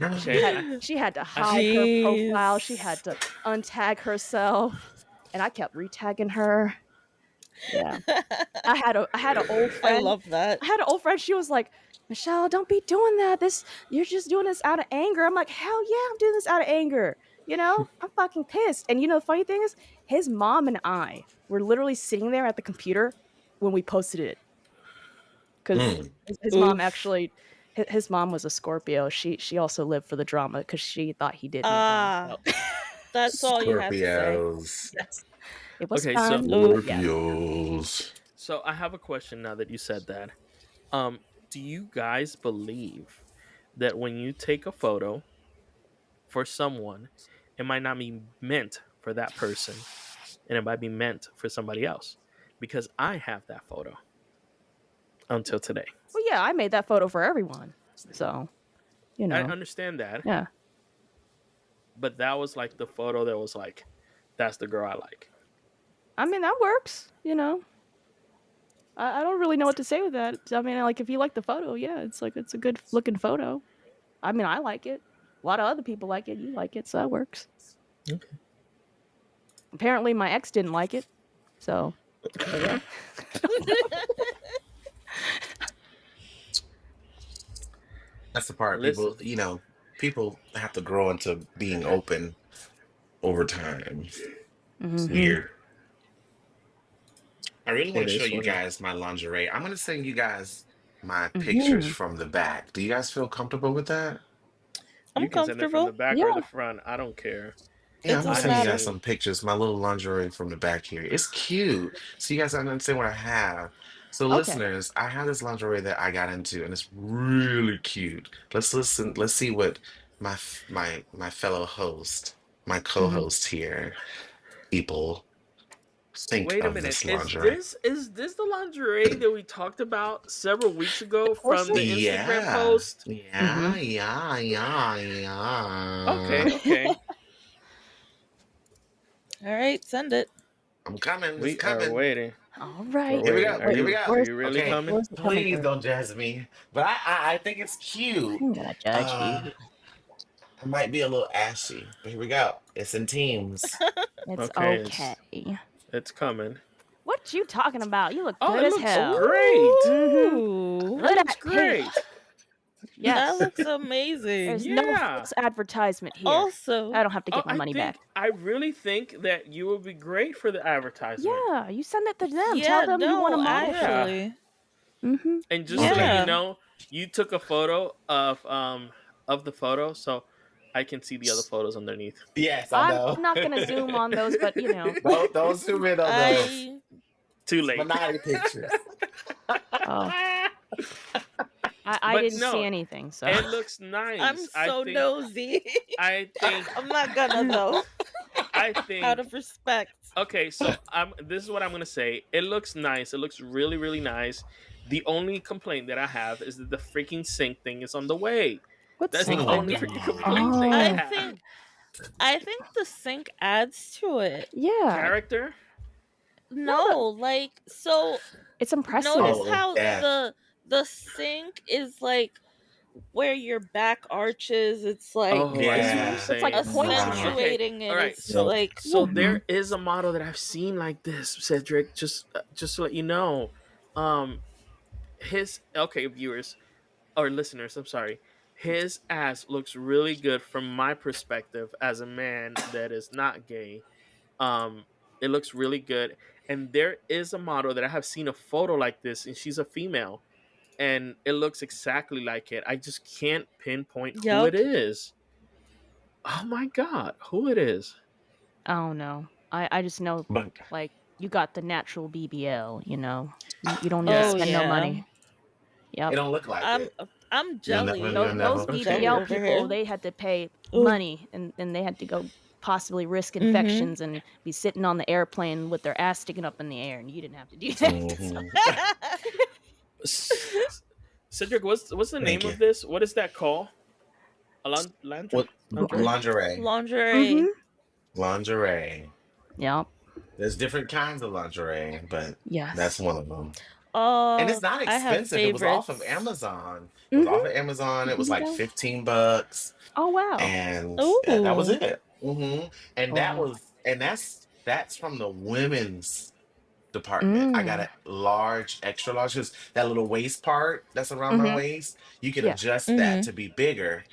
Okay. She had to hide her profile. She Jeez. had to untag herself, and I kept retagging her. Yeah, I had an old friend. I love that. I had an old friend. She was like, "Michelle, don't be doing that. You're just doing this out of anger." I'm like, "Hell yeah, I'm doing this out of anger. You know, I'm fucking pissed." And you know, the funny thing is, his mom and I were literally sitting there at the computer when we posted it, because his mom actually. His mom was a Scorpio. She also lived for the drama because she thought he did. That's all you have to say. Scorpios. Yes, it was Okay, fun. so- Yeah. Scorpios. So I have a question now that you said that. Do you guys believe that when you take a photo for someone, it might not be meant for that person, and it might be meant for somebody else? Because I have that photo until today. Well, yeah, I made that photo for everyone, so you know. I understand that, Yeah, but that was like the photo that was like, that's the girl I like. I mean that works. You know, I don't really know what to say with that. I mean, like if you like the photo, yeah, it's a good looking photo. I mean, I like it. A lot of other people like it. You like it, so that works. Okay. Apparently, my ex didn't like it, so. That's the part. Listen. People have to grow into being open over time. It's Mhm. weird. I really want It to show is you funny. guys my lingerie. I'm gonna send you guys my pictures from the back. Do you guys feel comfortable with that? I'm You can send it from the comfortable. back or Yeah. the front. I don't care. Yeah, It I'm gonna doesn't send you matter. guys some pictures, my little lingerie from the back here. It's cute. So you guys understand what I have. So Okay. listeners, I have this lingerie that I got into and it's really cute. Let's listen, let's see what my fellow host, my co-host here, people think Wait a of minute. this Is lingerie. this the lingerie that we talked about several weeks ago course from the it Instagram Yeah. post? Yeah, yeah. Okay. All right, send it. I'm coming. It's We are coming. waiting. All right. Here we Wait, go. are Here we you- go. are you really coming? Where's it coming Please through? don't judge me. But I think it's cute. I'm gonna judge Uh, you. it might be a little ashy, but here we go. It's in teams. It's okay, okay. It's coming. What you talking about? You look Oh, good it as looks hell. great. Ooh, Look It at looks that great. pink. Yes. that looks amazing. There's no Yeah. false advertisement here. Also, I don't have to get my I money think back. I really think that you would be great for the advertisement. Yeah, you send it to them. yeah, Tell them you want a no, model. actually, Mm-hmm. And just to let Yeah. you know, you took a photo of the photo, so I can see the other photos underneath. Yes, I know. I'm not gonna zoom on those, but you know. Don't zoom in on those. I Too late. Banana pictures. Oh, I But didn't no, see anything, so. It looks nice. I'm so nosy. I think. I'm not gonna though, I think. out of respect. Okay, so this is what I'm gonna say. It looks nice. It looks really, really nice. The only complaint that I have is that the freaking sync thing is on the way. What's That's the Oh, only come freaking on. complaint thing I Oh. have. I think the sync adds to it. Yeah, Character. No, like so. it's impressive. Notice Oh, how yeah. the sync is like where your back arches. It's like Oh, I see what Yeah. you're It's saying. like pointing. accentuating it. alright, It's so- like So Mhm. there is a model that I've seen like this, Cedric. Just to let you know, viewers or listeners, I'm sorry. his ass looks really good from my perspective as a man that is not gay. Um, it looks really good. And there is a model that I have seen a photo like this, and she's a female, and it looks exactly like it. I just can't pinpoint who it Yup. is. Oh my god, who it is? I don't know. I just know, But like, you got the natural BBL, you know? You don't need Yeah. to Oh spend no yeah. money. it Yep. don't look like I'm it. I'm You'll never, jelly. you'll never. Those I'm Okay. jelly BBL over people, here. they had to pay Ooh. money, and they had to go possibly risk Mm-hmm. infections and be sitting on the airplane with their ass sticking up in the air, and you didn't have to do that. So- Mhm. Cedric, what's the name Thank you. of this? What is that called? What lingerie? Lingerie. Mhm. Lingerie. Yep. There's different kinds of lingerie, but Yes. that's one of them. And it's not I have expensive. It was off of favorites. Amazon. It was off Mhm. of Amazon. It was You like can go. $15, Oh wow. and that was Ooh. it. And that Oh. was, and that's from the women's department. I got Mm. a large, extra large, 'cause that little waist part that's around my Mhm. waist, you can Yeah. adjust that Mm-hmm. to be bigger.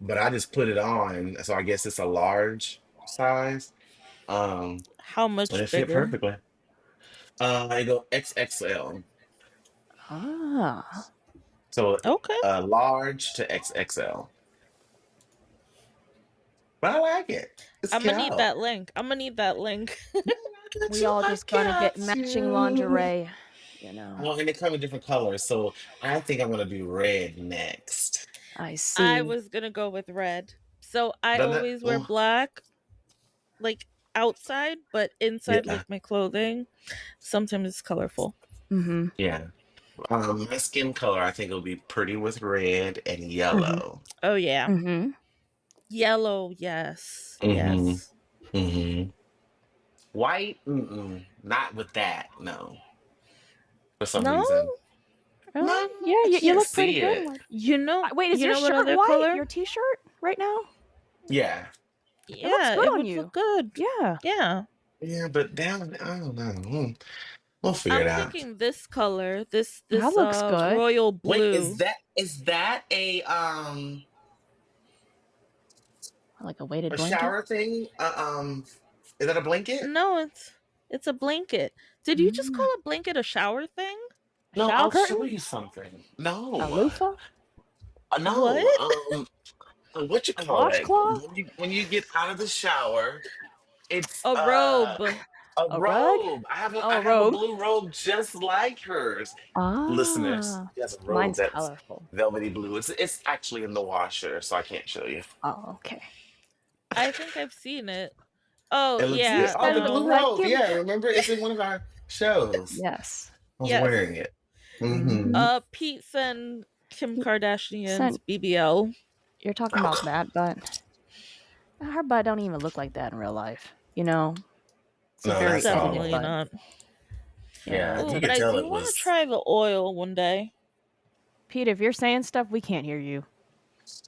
But I just put it on, so I guess it's a large size. Um, How and much it fit bigger? perfectly. I go XXL. Ah. So Okay. large to XXL. But I like it. It's I'm cute. gonna need that link. I'm gonna need that link. We all just gonna get matching lingerie, you know. Oh, and they come in different colors. So I think I'm gonna do red next. I see. I was gonna go with red. So I Doesn't it? always wear Oh, black, like outside, but inside, yeah, like my clothing, sometimes it's colorful. Mm-hmm. yeah. My skin color, I think it'll be pretty with red and yellow. Oh yeah, Mm-hmm. yellow. Yes, Mm-hmm. yes. Mm-hmm. White, not with that. No, for some No, reason. Oh, No, yeah, I you can't look pretty see good. it. Like, you know. wait, is you your know what shirt other white? color? Your T-shirt right now? Yeah, It looks Yeah, good it on would you. look good. Yeah. Yeah. yeah, but down, I don't know. We'll figure I'm it out. thinking this color, this That looks good. royal Wait, blue. is that Like a weighted a blanket. shower thing? Is that a blanket? No, it's a blanket. Did you just Mm. call a blanket a shower thing? No, Shower I'll show curtain? you something. A No, loofah? no. What? What you A call it? washcloth? When you get out of the shower, it's A robe. a A rug? robe. I have Oh, a robe. blue robe just like hers. Listeners, Ah. she has a robe Mine's that's colorful. velvety blue. It's actually in the washer, so I can't show you. Oh, okay. I think I've seen it. Oh It looks yeah, good. Oh, the Spend blue no. like robe. give Yeah, remember it's in one of our shows. Yes. I was Yes. wearing it. Mm-hmm. Pete sent Kim Kardashian's Sent- BBL. You're talking about that butt. Her butt don't even look like that in real life. You know? It's a No, very that's all. Definitely butt. not. Yeah, Ooh, you but can I tell do it want to was. try the oil one day. Pete, if you're saying stuff, we can't hear you.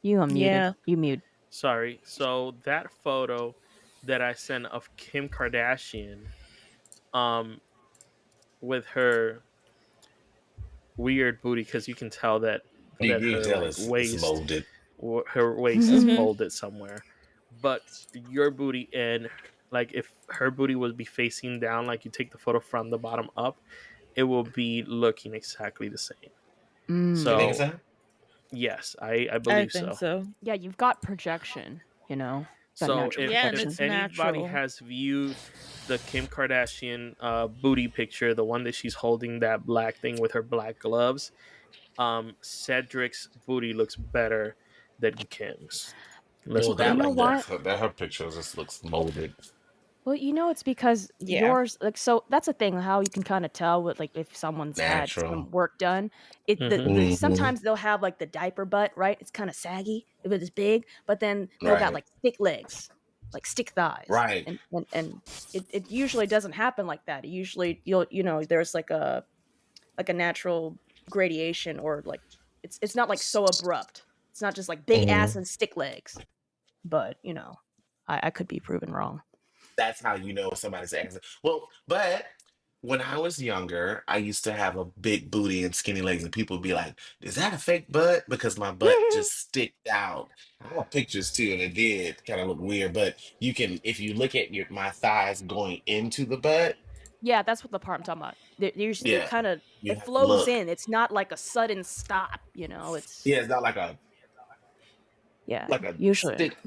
You unmuted. Yeah. You mute. Sorry. So that photo that I sent of Kim Kardashian, with her weird booty, because you can tell that You her can tell like it's waist, molded. her waist is Mhm. molded somewhere. But your booty, and like if her booty would be facing down, like you take the photo from the bottom up, it will be looking exactly the same. Mm. So You think so? yes, I I believe think so. so. Yeah, you've got projection, you know? Got So natural if, Yeah, and projection. it's anybody natural. has viewed the Kim Kardashian booty picture, the one that she's holding that black thing with her black gloves, Cedric's booty looks better than Kim's. Let's Well, put it You know like what? that her picture just looks molded. Well, you know, it's because Yeah. yours, like, so that's a thing, how you can kind of tell with, like, if someone's had Natural. some work done. Mhm. Sometimes they'll have, like, the diaper butt, right? It's kind of saggy if it's big, but then they'll got, Right. like, thick legs, like stick thighs. Right. And it usually doesn't happen like that. It usually, there's like a natural gradation, or like, it's not like so abrupt. It's not just like big ass and stick legs. But, I could be proven wrong. That's how you know somebody's accent. Well, but when I was younger, I used to have a big booty and skinny legs, and people would be like, "Is that a fake butt?" Because my butt just sticked out. I have pictures too, and it did kind of look weird. But you can, if you look at my thighs going into the butt, Yeah, that's what the part I'm talking about. They're yeah, kind of you it have to flows look. in. It's not like a sudden stop. It's Yeah, it's not yeah. like a Usually, stick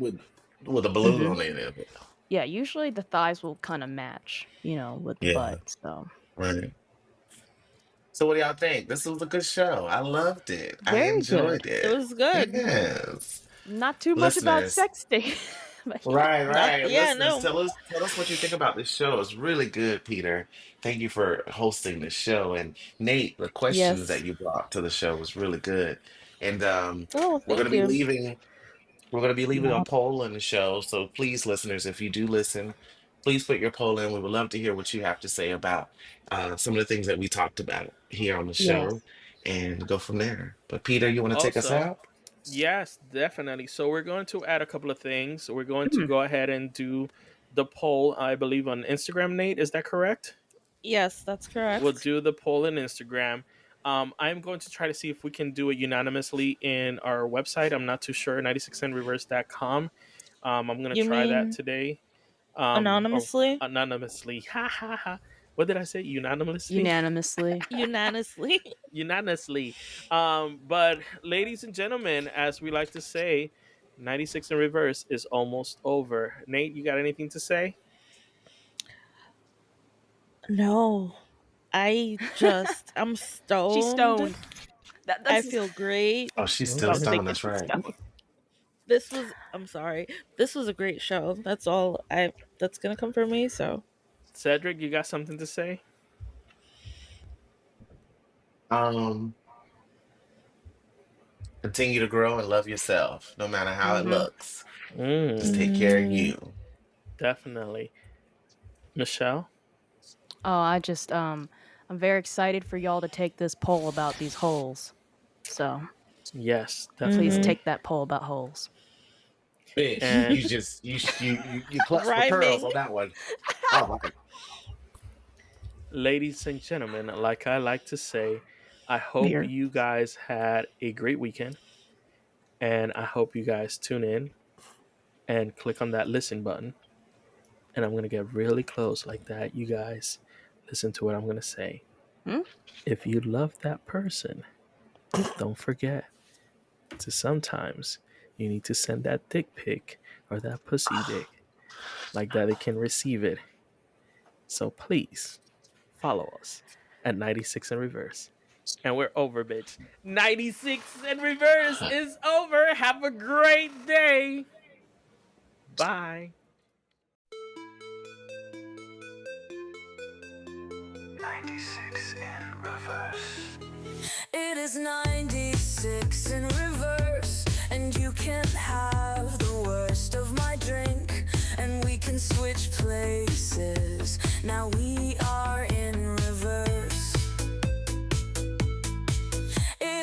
with a balloon hmm on the end of it. yeah. Usually the thighs will kind of match. With the Yeah, butt. So right. So what do y'all think? This was a good show. I loved it. I very good. enjoyed It it. was good. Yes. Not too much about Listeners, sexting, but yeah. right, Not right. yeah, Listeners, no. tell us what you think about this show. It's really good, Peter. Thank you for hosting the show. And Nate, the questions that Yes. you brought to the show was really good. And Oh, we're gonna thank be you. leaving. We're going to be leaving a Yeah. poll in the show. So please, listeners, if you do listen, please put your poll in. We would love to hear what you have to say about some of the things that we talked about here on the Yes. show and go from there. But Peter, you want to take us Also, out? yes, definitely. So we're going to add a couple of things. We're going to Mhm. go ahead and do the poll, I believe, on Instagram, Nate. Is that correct? Yes, that's We'll correct. do the poll in Instagram. I'm going to try to see if we can do it unanimously in our website. I'm not too sure, 96andreverse.com. I'm going to You try that mean today. Or anonymously? anonymously. Ha ha ha. What did I say? Unanimously? Unanimously. Unanimously. Unanimously. But ladies and gentlemen, as we like to say, 96 in reverse is almost over. Nate, you got anything to say? No. I'm She's stoned. stoned. That, I that's feel great. Oh, she's I still was Okay. stoned. thinking That's she's right. stoned. I'm sorry. This was a great show. That's gonna come from me, so Cedric, you got something to say? Um, Continue to grow and love yourself, no matter how it Hmm. looks. Just Mm, take care of mm, you. definitely. Michelle? Oh, I'm very excited for y'all to take this poll about these holes. So Yes, please mm-hmm. definitely. take that poll about holes. Fish, And you clutched for pearls Rhyming. on that one. All right. ladies and gentlemen, like I like to say, I hope Weird. you guys had a great weekend. And I hope you guys tune in and click on that listen button. And I'm going to get really close like that. You guys listen to what I'm going to say. Hmm? If you love that person, don't forget to sometimes you need to send that dick pic or that pussy dick like that it can receive it. So please follow us at 96 in reverse. And we're over, bitch. 96 in reverse is over. Have a great day. Bye. 96 in reverse. It is 96 in reverse, and you can have the worst of my drink, and we can switch places. Now we